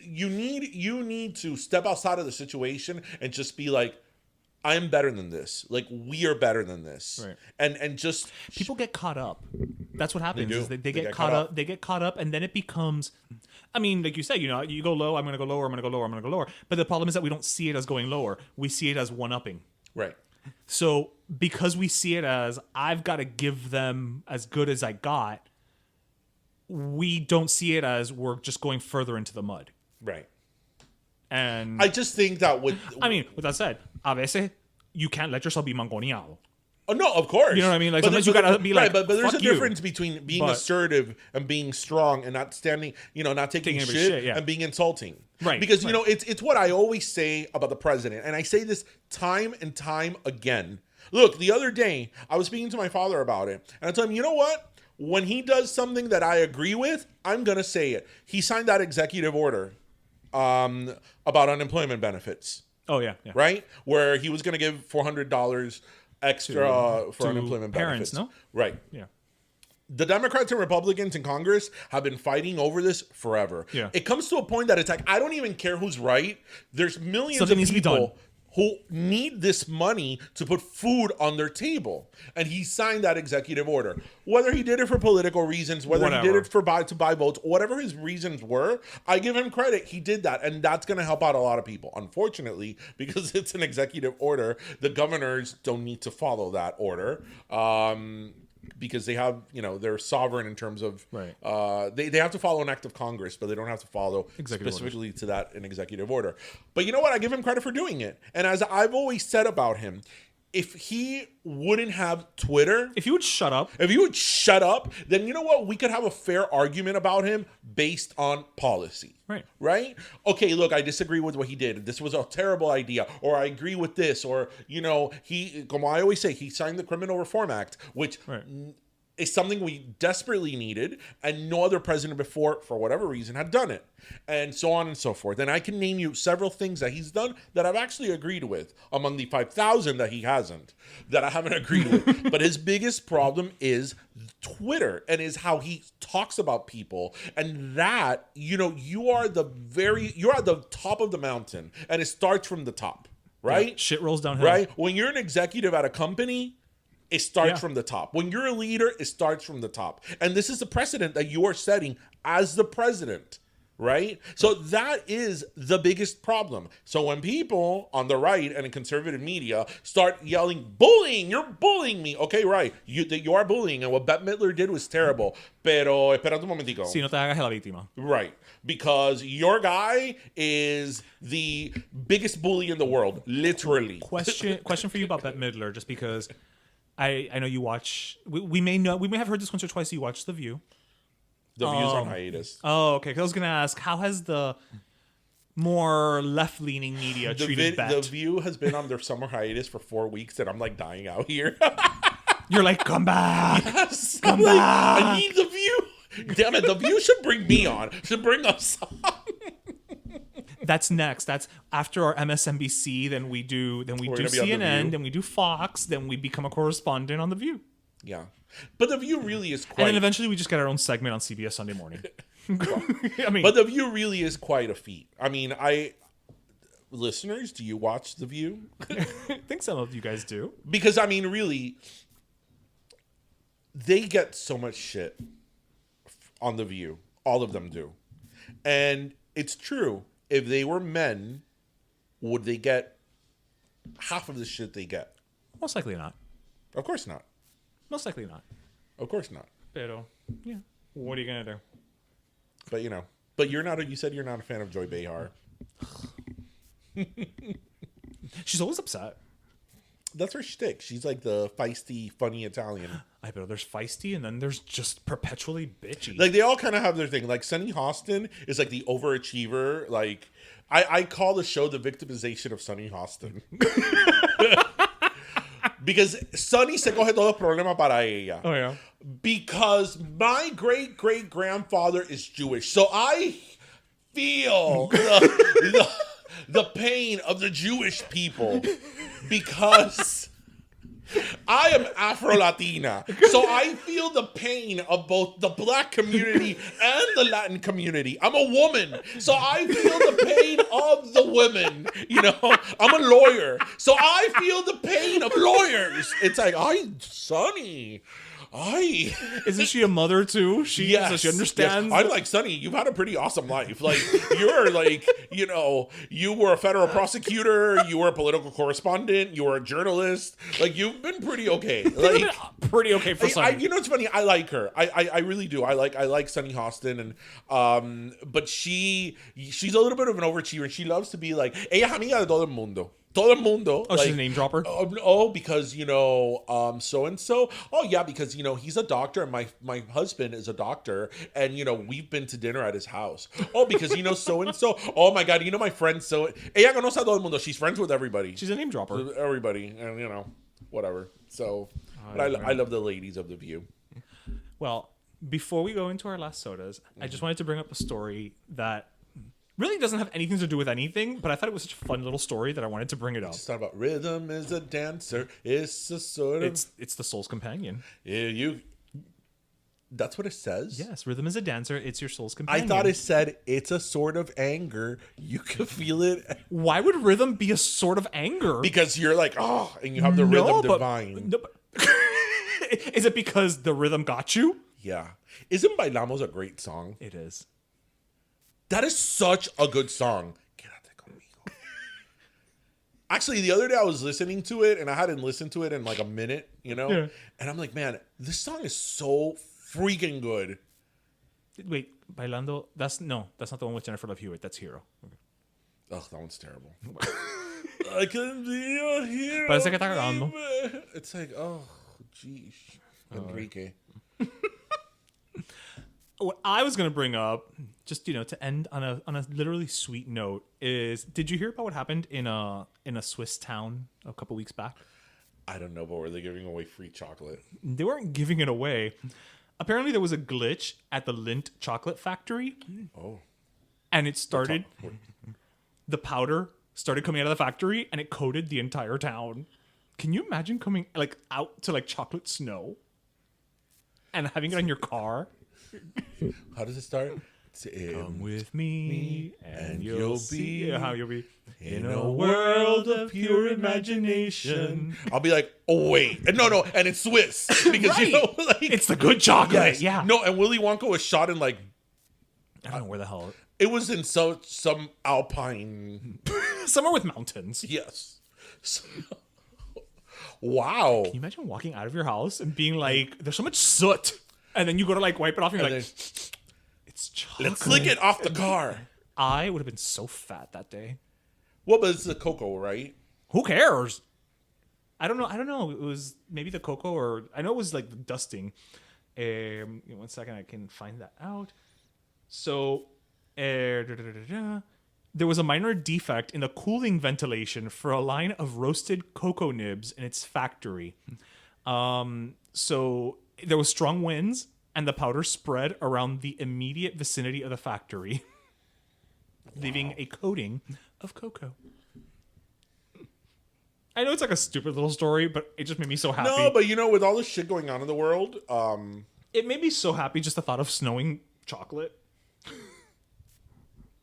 you need to step outside of the situation and just be like, I'm better than this. Like, we are better than this. Right. And just people get caught up. That's what happens. They get caught up. They get caught up, and then it becomes. Like you said, you go low. I'm going to go lower. I'm going to go lower. I'm going to go lower. But the problem is that we don't see it as going lower. We see it as one-upping. Right. So because we see it as I've got to give them as good as I got, we don't see it as we're just going further into the mud. Right. And I just think that with that said, a veces you can't let yourself be mangoneado. Oh no, of course. You know what I mean? Like sometimes you gotta be like, but there's a fuck you. difference between being assertive and being strong and not standing, not taking shit yeah. and being insulting. Right. Because it's what I always say about the president, and I say this time and time again. Look, the other day I was speaking to my father about it, and I told him, you know what? When he does something that I agree with, I'm gonna say it. He signed that executive order about unemployment benefits. Oh yeah. Right? Where he was going to give $400 extra for unemployment parents, benefits. no? Right. Yeah. The Democrats and Republicans in Congress have been fighting over this forever. Yeah. It comes to a point that it's like, I don't even care who's right. There's millions Something of needs to be people done. who need this money to put food on their table. And he signed that executive order. Whether he did it for political reasons, whether he did it to buy votes, whatever his reasons were, I give him credit. He did that. And that's going to help out a lot of people. Unfortunately, because it's an executive order, the governors don't need to follow that order. Because they have, they're sovereign in terms of, they have to follow an act of Congress, but they don't have to follow specifically to that an executive order. But you know what? I give him credit for doing it. And as I've always said about him, if he wouldn't have Twitter, if he would shut up, then you know what? We could have a fair argument about him based on policy. Right? Okay, look, I disagree with what he did. This was a terrible idea. Or I agree with this. Or, he, como I always say, he signed the Criminal Reform Act, which is something we desperately needed, and no other president before, for whatever reason, had done it. And so on and so forth. And I can name you several things that he's done that I've actually agreed with, among the 5,000 that he hasn't, that I haven't agreed with. But his biggest problem is Twitter and is how he talks about people. And that, you're at the top of the mountain, and it starts from the top, right? Yeah, shit rolls downhill. Right? When you're an executive at a company, it starts from the top. When you're a leader, it starts from the top. And this is the precedent that you are setting as the president, right? So that is the biggest problem. So when people on the right and in conservative media start yelling, bullying, you're bullying me. Okay, right. You are bullying. And what Bette Midler did was terrible. Pero espérate un momentico. Si no te hagas la víctima. Right. Because your guy is the biggest bully in the world, literally. Question for you about Bette Midler, just because I know you watch. We may have heard this once or twice. You watch The View. The View's on hiatus. Oh, okay. 'Cause I was gonna ask, how has the more left-leaning media treated Bette? The View has been on their summer hiatus for 4 weeks, and I'm like dying out here. You're like, come back. Yes, come back. I need The View. Damn it, The View should bring me on. Should bring us on. That's next. That's after our MSNBC. Then we do CNN. Then we do Fox. Then we become a correspondent on The View. Yeah, but The View really is quite. And then eventually we just get our own segment on CBS Sunday Morning. But The View really is quite a feat. I mean, listeners, do you watch The View? I think some of you guys do. Because I mean, really, they get so much shit on The View. All of them do, and it's true. If they were men, would they get half of the shit they get? Most likely not. Of course not. Most likely not. Of course not. Pero, yeah. What are you gonna do? But you're not. You said you're not a fan of Joy Behar. She's always upset. That's her shtick. She's like the feisty, funny Italian. I bet there's feisty, and then there's just perpetually bitchy. Like they all kind of have their thing. Like Sonny Hostin is like the overachiever. Like I call the show the victimization of Sonny Hostin. Because Sonny se coge todo el problema para ella. Oh yeah. Because my great grandfather is Jewish, so I feel the pain of the Jewish people. Because I am Afro-Latina, so I feel the pain of both the black community and the Latin community. I'm a woman, so I feel the pain of the women. I'm a lawyer, so I feel the pain of lawyers. It's like, Sonny. Isn't she a mother too? Yes, so she understands. Yes. I'm like, Sonny, you've had a pretty awesome life. Like you're like, you were a federal prosecutor, you were a political correspondent, you were a journalist. Like you've been pretty okay. Like pretty okay for Sonny. It's funny. I like her. I really do. I like Sonny Hostin, and but she's a little bit of an overachiever. She loves to be like, ella es amiga de todo el mundo. Todo el mundo. Oh, she's a name dropper? Because, so-and-so. Oh, yeah, because, he's a doctor and my husband is a doctor. And, we've been to dinner at his house. Oh, because, so-and-so. Oh, my God, my friend, so... Ella conoce a todo el mundo. She's friends with everybody. She's a name dropper. Everybody. And, whatever. So, but I love the ladies of The View. Well, before we go into our last sodas, I just wanted to bring up a story that really doesn't have anything to do with anything, but I thought it was such a fun little story that I wanted to bring it up. It's not about rhythm is a dancer. It's a sort of... It's the soul's companion. That's what it says? Yes, rhythm is a dancer. It's your soul's companion. I thought it said it's a sort of anger. You can feel it. Why would rhythm be a sort of anger? Because you're like, oh, and you have the rhythm divine. Is it because the rhythm got you? Yeah. Isn't Bailamos a great song? It is. That is such a good song. Quédate conmigo. Actually, the other day I was listening to it, and I hadn't listened to it in like a minute, Yeah. And I'm like, man, this song is so freaking good. Wait, Bailando? That's not the one with Jennifer Love Hewitt. That's Hero. Okay. Ugh, that one's terrible. I can be a hero. Parece que está cagando. It's like, oh, geez. Enrique. What I was going to bring up, just to end on a literally sweet note, is did you hear about what happened in a Swiss town a couple weeks back? I don't know, but were they giving away free chocolate? They weren't giving it away. Apparently, there was a glitch at the Lindt chocolate factory. Oh, and it started. The powder started coming out of the factory, and it coated the entire town. Can you imagine coming out to chocolate snow and having it on your car? How does it start? Come with me and you'll see how you'll be in a world of pure imagination. I'll be like, oh wait, and no, and it's Swiss because right. It's the good chocolate. Yes. Yeah. No, and Willy Wonka was shot in I don't know where the hell it was in some alpine somewhere with mountains. Yes. Wow. Can you imagine walking out of your house and being like, there's so much soot? And then you go to wipe it off and you're like, it's chocolate. Let's lick it off the car. I would have been so fat that day. Well, but it's the cocoa, right? Who cares? I don't know. It was maybe the cocoa or I know it was the dusting. 1 second, I can find that out. So, there was a minor defect in the cooling ventilation for a line of roasted cocoa nibs in its factory. So there was strong winds, and the powder spread around the immediate vicinity of the factory, leaving a coating of cocoa. I know it's a stupid little story, but it just made me so happy. No, but with all this shit going on in the world, it made me so happy just the thought of snowing chocolate.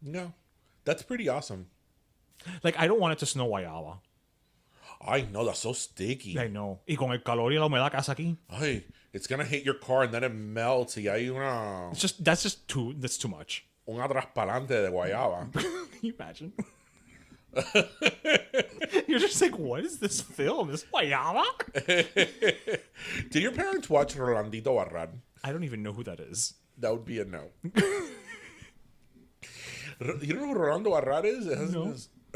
No, that's pretty awesome. I don't want it to snow guayaba. I know, that's so sticky. I know. Y con el calor y la humedad que hace aquí. Ay, it's gonna hit your car and then it melts. Y hay una... That's too much. Un atraspalante de guayaba. Can you imagine? You're just what is this film? This guayaba? Did your parents watch Rolandito Barrad? I don't even know who that is. That would be a no. You don't know who Rolando Barrad is? No.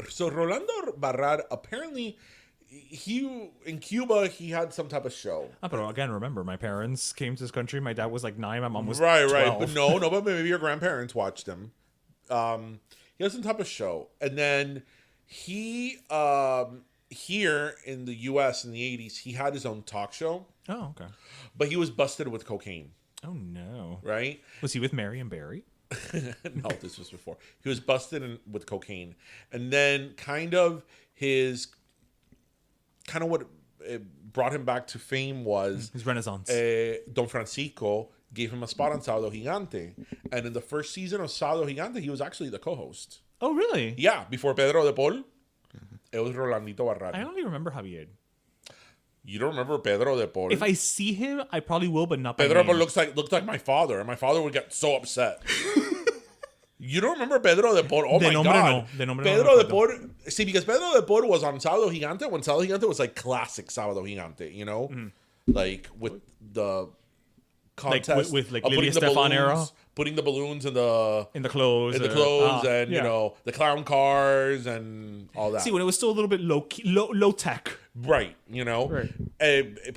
So Rolando Barrad, apparently... in Cuba, he had some type of show. But again, remember, my parents came to this country. My dad was 9, my mom was right, 12. Right. But no, but maybe your grandparents watched him. He had some type of show, and then he here in the U.S. in the 80s, he had his own talk show. Oh, okay. But he was busted with cocaine. Oh no! Right? Was he with Mary and Barry? No, this was before. He was busted with cocaine, and then what brought him back to fame was his renaissance. Don Francisco gave him a spot on Sabado Gigante, and in the first season of Sabado Gigante, he was actually the co-host. Oh, really? Yeah, before Pedro de Paul, it was Rolandito Barrad. I only remember Javier. You don't remember Pedro de Paul? If I see him, I probably will, but not by Pedro de name. Paul looked like my father, and my father would get so upset. You don't remember Pedro de Paul? Oh my God. Pedro de Paul. See, because Pedro de Paul was on Sábado Gigante when Sábado Gigante was classic Sábado Gigante, with the contest. With Lilia Stefan era? putting the balloons in the clothes, and you know, the clown cars and all that. See, when it was still a little bit low tech. Right, you know. Right.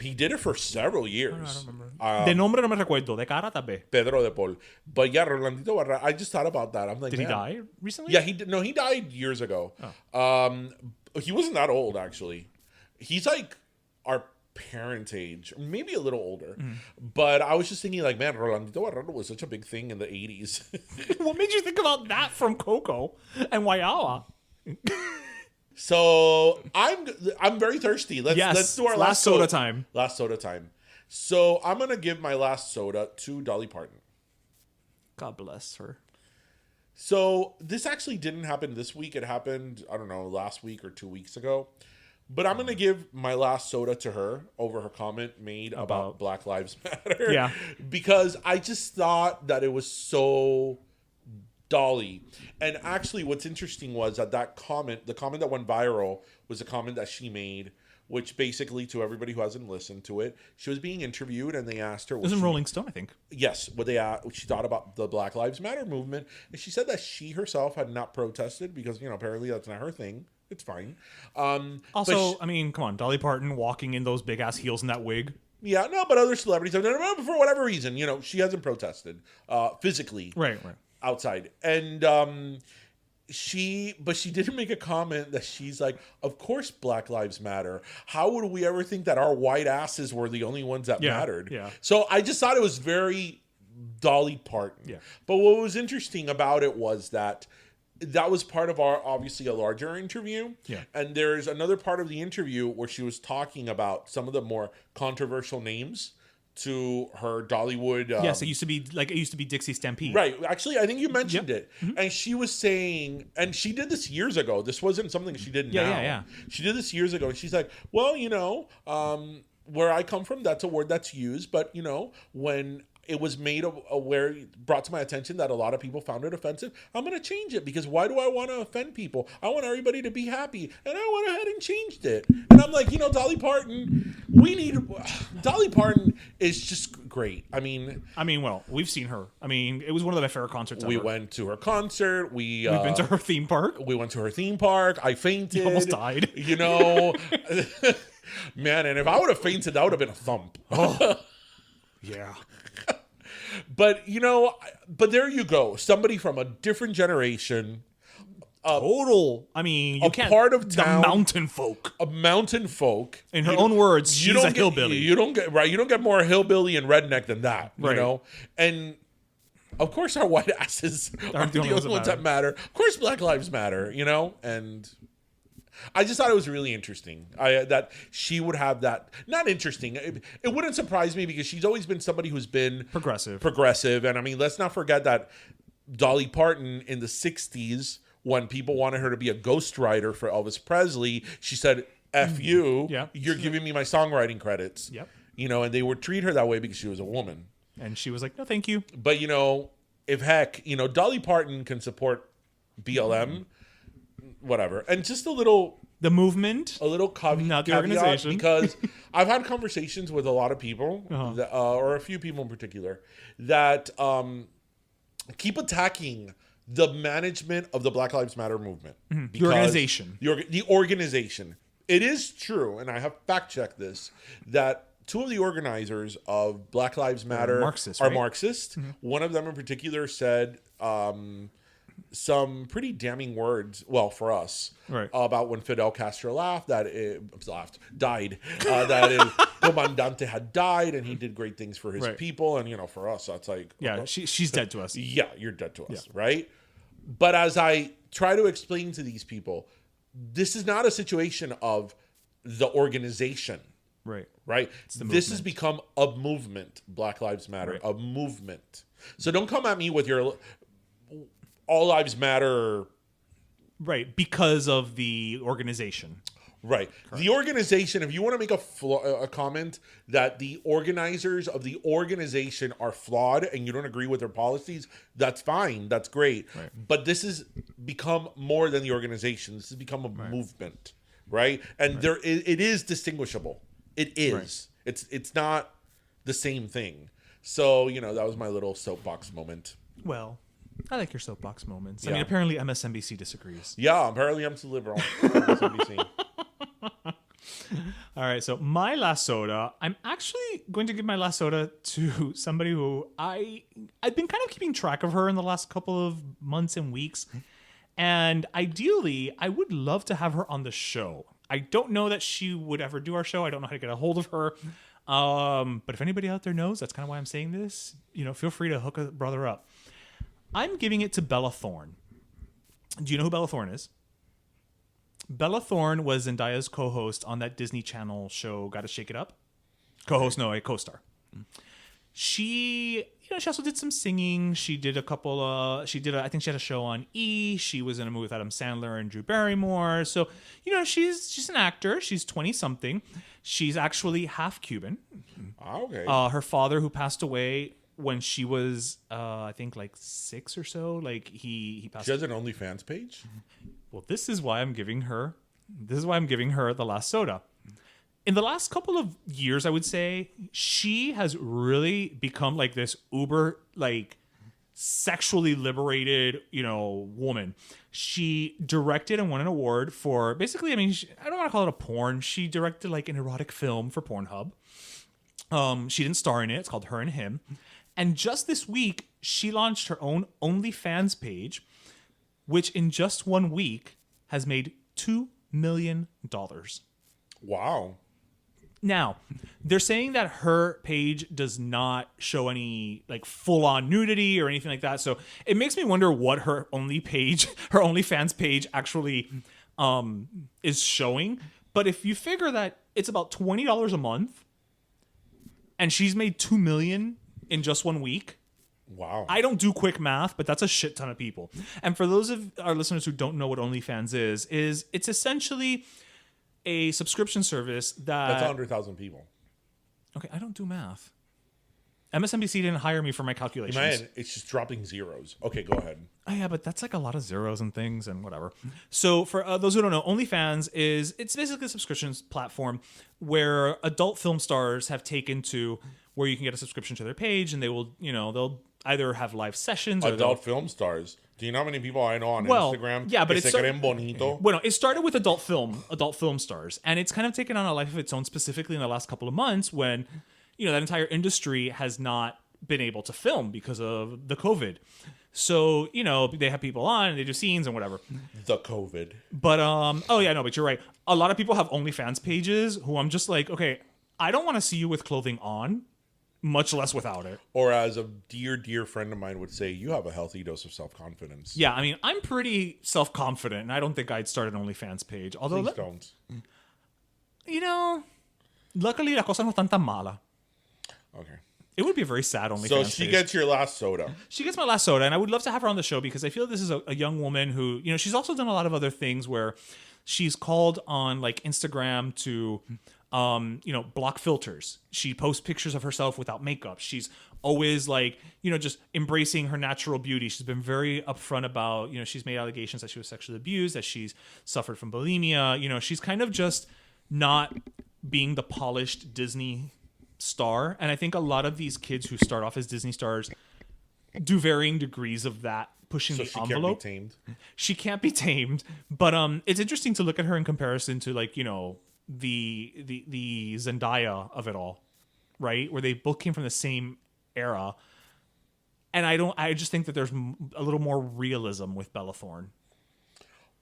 He did it for several years. I don't remember. De nombre no me recuerdo. De cara tal vez. Pedro de Paul. But yeah, Rolandito Barra, I just thought about that. I'm like, did he die recently? Yeah, he did. No, he died years ago. He wasn't that old, actually. He's like our parent age, maybe a little older. But I was just thinking, like, man, Rolandito Barra was such a big thing in the 80s. What made you think about that from Coco and Guayaba? So I'm very thirsty. Let's do our last soda time. Last soda time. So I'm gonna give my last soda to Dolly Parton. God bless her. So this actually didn't happen this week. It happened, I don't know, last week or 2 weeks ago. But I'm gonna give my last soda to her over her comment made about Black Lives Matter. Yeah. Because I just thought that it was so Dolly. And actually what's interesting was that comment, the comment that went viral was a comment that she made, which basically, to everybody who hasn't listened to it, she was being interviewed and they asked her, it was in Rolling Stone, I think. Yes, what she thought about the Black Lives Matter movement, and she said that she herself had not protested because, you know, apparently that's not her thing. It's fine. Also, I mean, come on, Dolly Parton walking in those big ass heels in that wig. Yeah, no, but other celebrities have done it for whatever reason. You know, she hasn't protested physically. Right. Outside. And she didn't make a comment that she's like, of course Black Lives Matter. How would we ever think that our white asses were the only ones that mattered? Yeah. So I just thought it was very Dolly Parton. Yeah. But what was interesting about it was that was part of our, obviously, a larger interview. Yeah. And there's another part of the interview where she was talking about some of the more controversial names to her Dollywood. Yes, it used to be Dixie Stampede. Right. Actually, I think you mentioned it. And she was saying, and she did this years ago. This wasn't something she did now. Yeah. She did this years ago. And she's like, well, you know, where I come from, that's a word that's used. But, you know, when it was brought to my attention that a lot of people found it offensive, I'm going to change it, because why do I want to offend people? I want everybody to be happy. And I went ahead and changed it. And I'm like, you know, Dolly Parton, Dolly Parton is just great. I mean, well, we've seen her. I mean, it was one of my favorite concerts ever. We went to her concert. We've been to her theme park. We went to her theme park. I fainted. You almost died. You know, man, and if I would have fainted, that would have been a thump. Oh. Yeah. But, you know, there you go. Somebody from a different generation. Total. I mean, you can't. Part of town. The mountain folk. A mountain folk. In her own words, she's a hillbilly. You don't get more hillbilly and redneck than that. You know? And of course our white asses are the only ones that matter. Of course Black Lives Matter, you know? And I just thought it was really interesting that she would have that. Not interesting. It wouldn't surprise me, because she's always been somebody who's been progressive. And I mean, let's not forget that Dolly Parton in the 60s, when people wanted her to be a ghostwriter for Elvis Presley, she said, F you, you're giving me my songwriting credits. Yep. You know, and they would treat her that way because she was a woman. And she was like, no, thank you. But, you know, Dolly Parton can support BLM, whatever. And just the movement, a little caveat, not the organization, because I've had conversations with a lot of people, or a few people in particular, that keep attacking the management of the Black Lives Matter movement. The organization. The organization. It is true, and I have fact-checked this, that two of the organizers of Black Lives Matter are Marxist. Mm-hmm. One of them in particular said some pretty damning words, well, for us, about when Fidel Castro died, that Comandante had died, and he did great things for his people, and, you know, for us, that's like... Yeah, she's dead to us. Yeah, you're dead to us, right? But as I try to explain to these people, this is not a situation of the organization. Right? This has become a movement, Black Lives Matter, a movement. So don't come at me with your all lives matter. Right, because of the organization. Right. Correct. The organization, if you want to make a comment that the organizers of the organization are flawed and you don't agree with their policies, that's fine. That's great. Right. But this has become more than the organization. This has become a movement, right? And it is distinguishable. It is. Right. It's not the same thing. So, you know, that was my little soapbox moment. Well, I like your soapbox moments. I Yeah. mean, apparently MSNBC disagrees. Yeah, apparently I'm too liberal. MSNBC. All right, so my last soda, I'm actually going to give my last soda to somebody who I've been kind of keeping track of her in the last couple of months and weeks. And ideally, I would love to have her on the show. I don't know that she would ever do our show. I don't know how to get a hold of her. But if anybody out there knows, that's kind of why I'm saying this. Feel free to hook a brother up. I'm giving it to Bella Thorne. Do you know who Bella Thorne is? Bella Thorne was Zendaya's co-host on that Disney Channel show, Gotta Shake It Up. Co-host, no, a co-star. She also did some singing. She did I think she had a show on E! She was in a movie with Adam Sandler and Drew Barrymore. So, she's an actor. She's 20-something. She's actually half Cuban. Okay. Her father, who passed away when she was, I think, like 6 or so, like he passed. She has an OnlyFans page? Well, this is why I'm giving her the last soda. In the last couple of years, I would say, she has really become like this uber, like, sexually liberated, woman. She directed and won an award for, basically, I don't want to call it a porn. She directed like an erotic film for Pornhub. She didn't star in it. It's called Her and Him. And just this week, she launched her own OnlyFans page, which in just 1 week has made $2 million. Wow. Now, they're saying that her page does not show any like full-on nudity or anything like that. So it makes me wonder what her OnlyFans page actually is showing. But if you figure that it's about $20 a month and she's made $2 million in just 1 week, Wow. I don't do quick math, but that's a shit ton of people. And for those of our listeners who don't know what OnlyFans is it's essentially a subscription service That's 100,000 people. Okay, I don't do math. MSNBC didn't hire me for my calculations. Man, it's just dropping zeros. Okay, go ahead. Oh, yeah, but that's like a lot of zeros and things and whatever. So for those who don't know, OnlyFans it's basically a subscription platform where adult film stars have taken to where you can get a subscription to their page and they will, they'll either have live sessions or Adult film stars. Do you know how many people I know on Well, Instagram? yeah, but que it's se creen bonito. Bueno, it started with adult film stars, and it's kind of taken on a life of its own, specifically in the last couple of months when, that entire industry has not been able to film because of the COVID. So, they have people on and they do scenes and whatever. The COVID. But but you're right. A lot of people have OnlyFans pages who I'm just like, okay, I don't want to see you with clothing on, much less without it. Or as a dear friend of mine would say, you have a healthy dose of self-confidence. Yeah, I mean, I'm pretty self-confident, and I don't think I'd start an OnlyFans page. Although, Please don't. luckily, la cosa no tan mala. Okay. It would be a very sad OnlyFans So she page. gets your last soda. She gets my last soda, and I would love to have her on the show because I feel this is a young woman who, she's also done a lot of other things where she's called on like Instagram to, block filters. She posts pictures of herself without makeup. She's always like, just embracing her natural beauty. She's been very upfront about, she's made allegations that she was sexually abused, that she's suffered from bulimia. She's kind of just not being the polished Disney star. And I think a lot of these kids who start off as Disney stars do varying degrees of that, pushing the envelope. Can't be tamed. She can't be tamed, but it's interesting to look at her in comparison to like the Zendaya of it all, right? Where they both came from the same era, and I just think that there's a little more realism with Bella Thorne.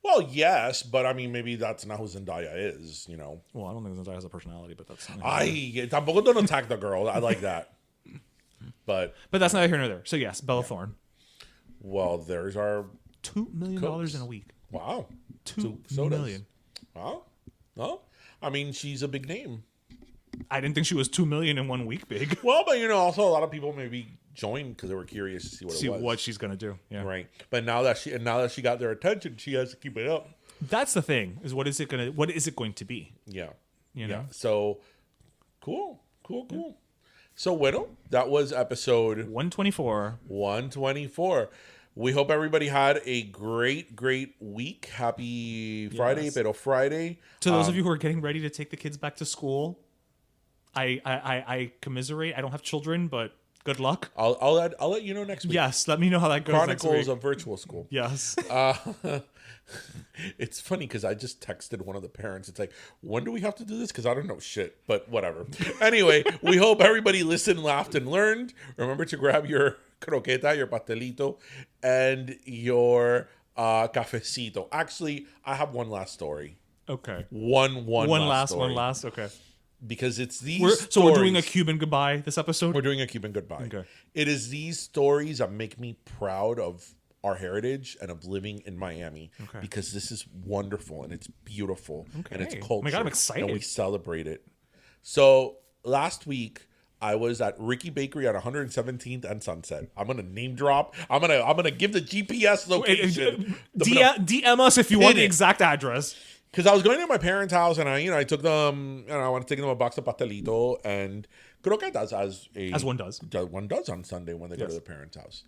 Well, yes, but I mean, maybe that's not who Zendaya is, Well, I don't think Zendaya has a personality, but that's Tampoco don't attack the girl. I like that. But that's neither here nor there. So yes, Bella Thorne. Well, there's our $2 million in a week. Wow. $2 sodas. million. Wow. Well, I mean, she's a big name. I didn't think she was $2 million in 1 week big. Well, but also a lot of people maybe joined because they were curious to see what it was. What she's gonna do. Yeah. Right. But now that she got their attention, she has to keep it up. That's the thing. Is what is it going to be? Yeah. Yeah. So cool. So bueno, that was episode 124. 124. We hope everybody had a great week. Happy Friday, pero Friday. To those of you who are getting ready to take the kids back to school, I commiserate. I don't have children, but Good luck. I'll let you know next week. Yes, let me know how that goes next Chronicles week. of Virtual School. Yes. It's funny because I just texted one of the parents. It's like, when do we have to do this? Because I don't know shit, but whatever. Anyway, we hope everybody listened, laughed, and learned. Remember to grab your croqueta, your pastelito, and your cafecito. Actually, I have one last story. Okay. One last. Okay. Because it's these So we're doing a stories- Cuban goodbye this episode? We're doing a Cuban goodbye. Okay. It is these stories that make me proud of our heritage and of living in Miami. Okay. Because this is wonderful and it's beautiful and it's Okay. culture. Oh my God, I'm excited. And we celebrate it. So last week I was at Ricky Bakery at 117th and Sunset. I'm gonna name drop. I'm gonna give the GPS location. DM us if you want the it. exact address. Because I was going to my parents' house and I took them, I want to take them a box of pastelito and croquetas As one does. One does on Sunday when they go to Yes. their parents' house.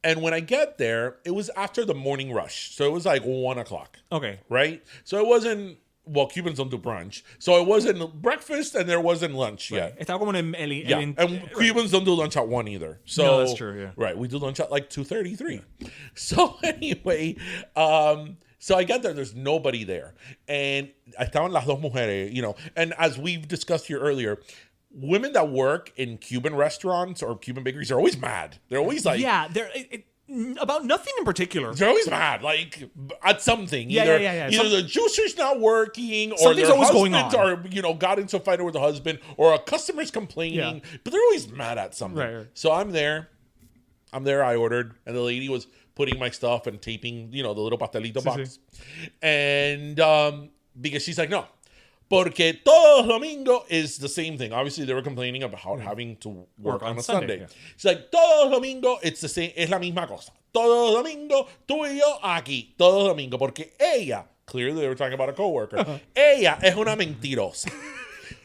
And when I get there, it was after the morning rush. So it was like 1 o'clock, Okay. right? So it wasn't, well, Cubans don't do brunch. So it wasn't breakfast and there wasn't lunch yet. Estaba como en Yeah, and Cubans don't do lunch at 1 either. So No, that's true, yeah. Right, we do lunch at like 2:33. Yeah. So anyway, so I get there's nobody there. And estaban las dos mujeres, and as we've discussed here earlier, women that work in Cuban restaurants or Cuban bakeries are always mad. They're always like, Yeah, they're about nothing in particular. they're always mad, like at something. Yeah, Either, yeah. either the juicer's not working, or Something's their always going husbands are, got into a fight with the husband, or a customer's complaining. Yeah. But they're always mad at something. Right. So I'm there. I ordered, and the lady was putting my stuff and taping, the little pastelito box. And because she's like, no. Porque todo domingo is the same thing. Obviously, they were complaining about having to work on a Sunday. Yeah. She's like, todo domingo, it's the same, es la misma cosa. Todo domingo, tú y yo aquí. Todo domingo. Porque ella, clearly they were talking about a coworker, ella es una mentirosa.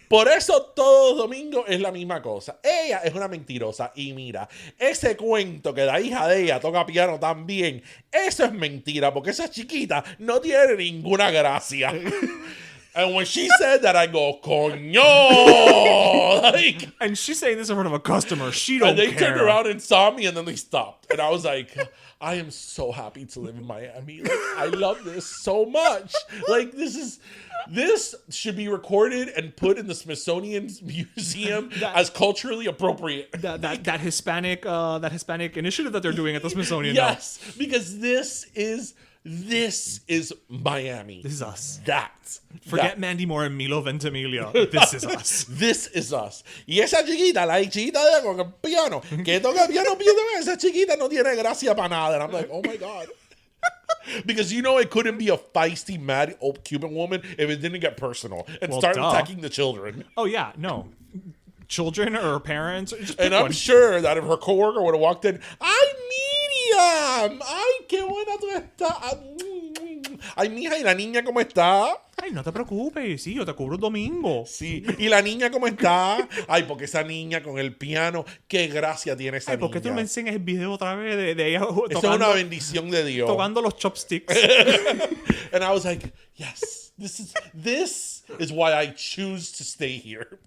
Por eso todo domingo es la misma cosa. Ella es una mentirosa. Y mira, ese cuento que la hija de ella toca piano también, eso es mentira, porque esa chiquita no tiene ninguna gracia. And when she said that, I go, coño! Like, And she's saying this in front of a customer. She don't and they care. turned around and saw me, and then they stopped. And I was like, I am so happy to live in Miami. Like, I love this so much. Like, this should be recorded and put in the Smithsonian Museum as culturally appropriate. That Hispanic initiative that they're doing at the Smithsonian. now. Yes, because this is Miami. This is us. that. Forget Mandy Moore and Milo Ventimiglia. This is us. This is us. Y esa chiquita, la chiquita de con el piano, que toca piano, esa chiquita no tiene gracia para nada. And I'm like, oh my God. Because it couldn't be a feisty, mad old Cuban woman if it didn't get personal and start attacking the children. Oh yeah, no. Children or parents. Just pick And I'm one. sure that if her coworker would have walked in, ¡ay, Miriam! ¡Ay, qué buena tú estás! ¡Ay, mija, ¿y la niña cómo está? Ay, no te preocupes. Sí, yo te cubro el domingo. Sí, ¿y la niña cómo está? Ay, porque esa niña con el piano, qué gracia tiene esa Ay, ¿por qué tú no me niña. enseñas el video otra vez de ella Eso es tocando, una bendición de Dios. tocando los chopsticks? And I was like, yes, this is why I choose to stay here.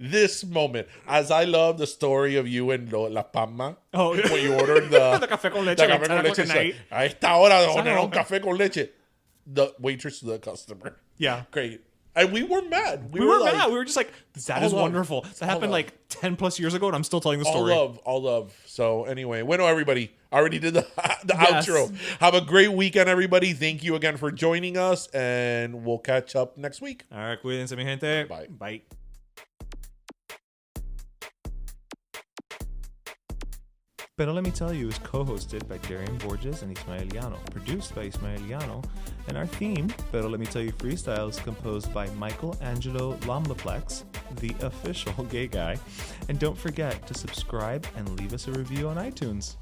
This moment, as I love the story of you and La Palma, when you ordered the café con leche. the café con leche. Night. A esta hora de ordenar un café con leche. The waitress to the customer. Yeah. Great. And we were mad. We were mad. We were just like, that is all love. wonderful. That happened love. like 10 plus years ago, and I'm still telling the story. All love. So anyway, bueno, everybody. I already did the Yes. outro. Have a great weekend, everybody. Thank you again for joining us, and we'll catch up next week. All right, cuídense, mi gente. Bye. Bye. Pero Let Me Tell You is co-hosted by Darian Borges and Ismaeliano, produced by Ismaeliano, and our theme, Pero Let Me Tell You Freestyle, is composed by Michael Angelo Lambleplex, the official gay guy. And don't forget to subscribe and leave us a review on iTunes.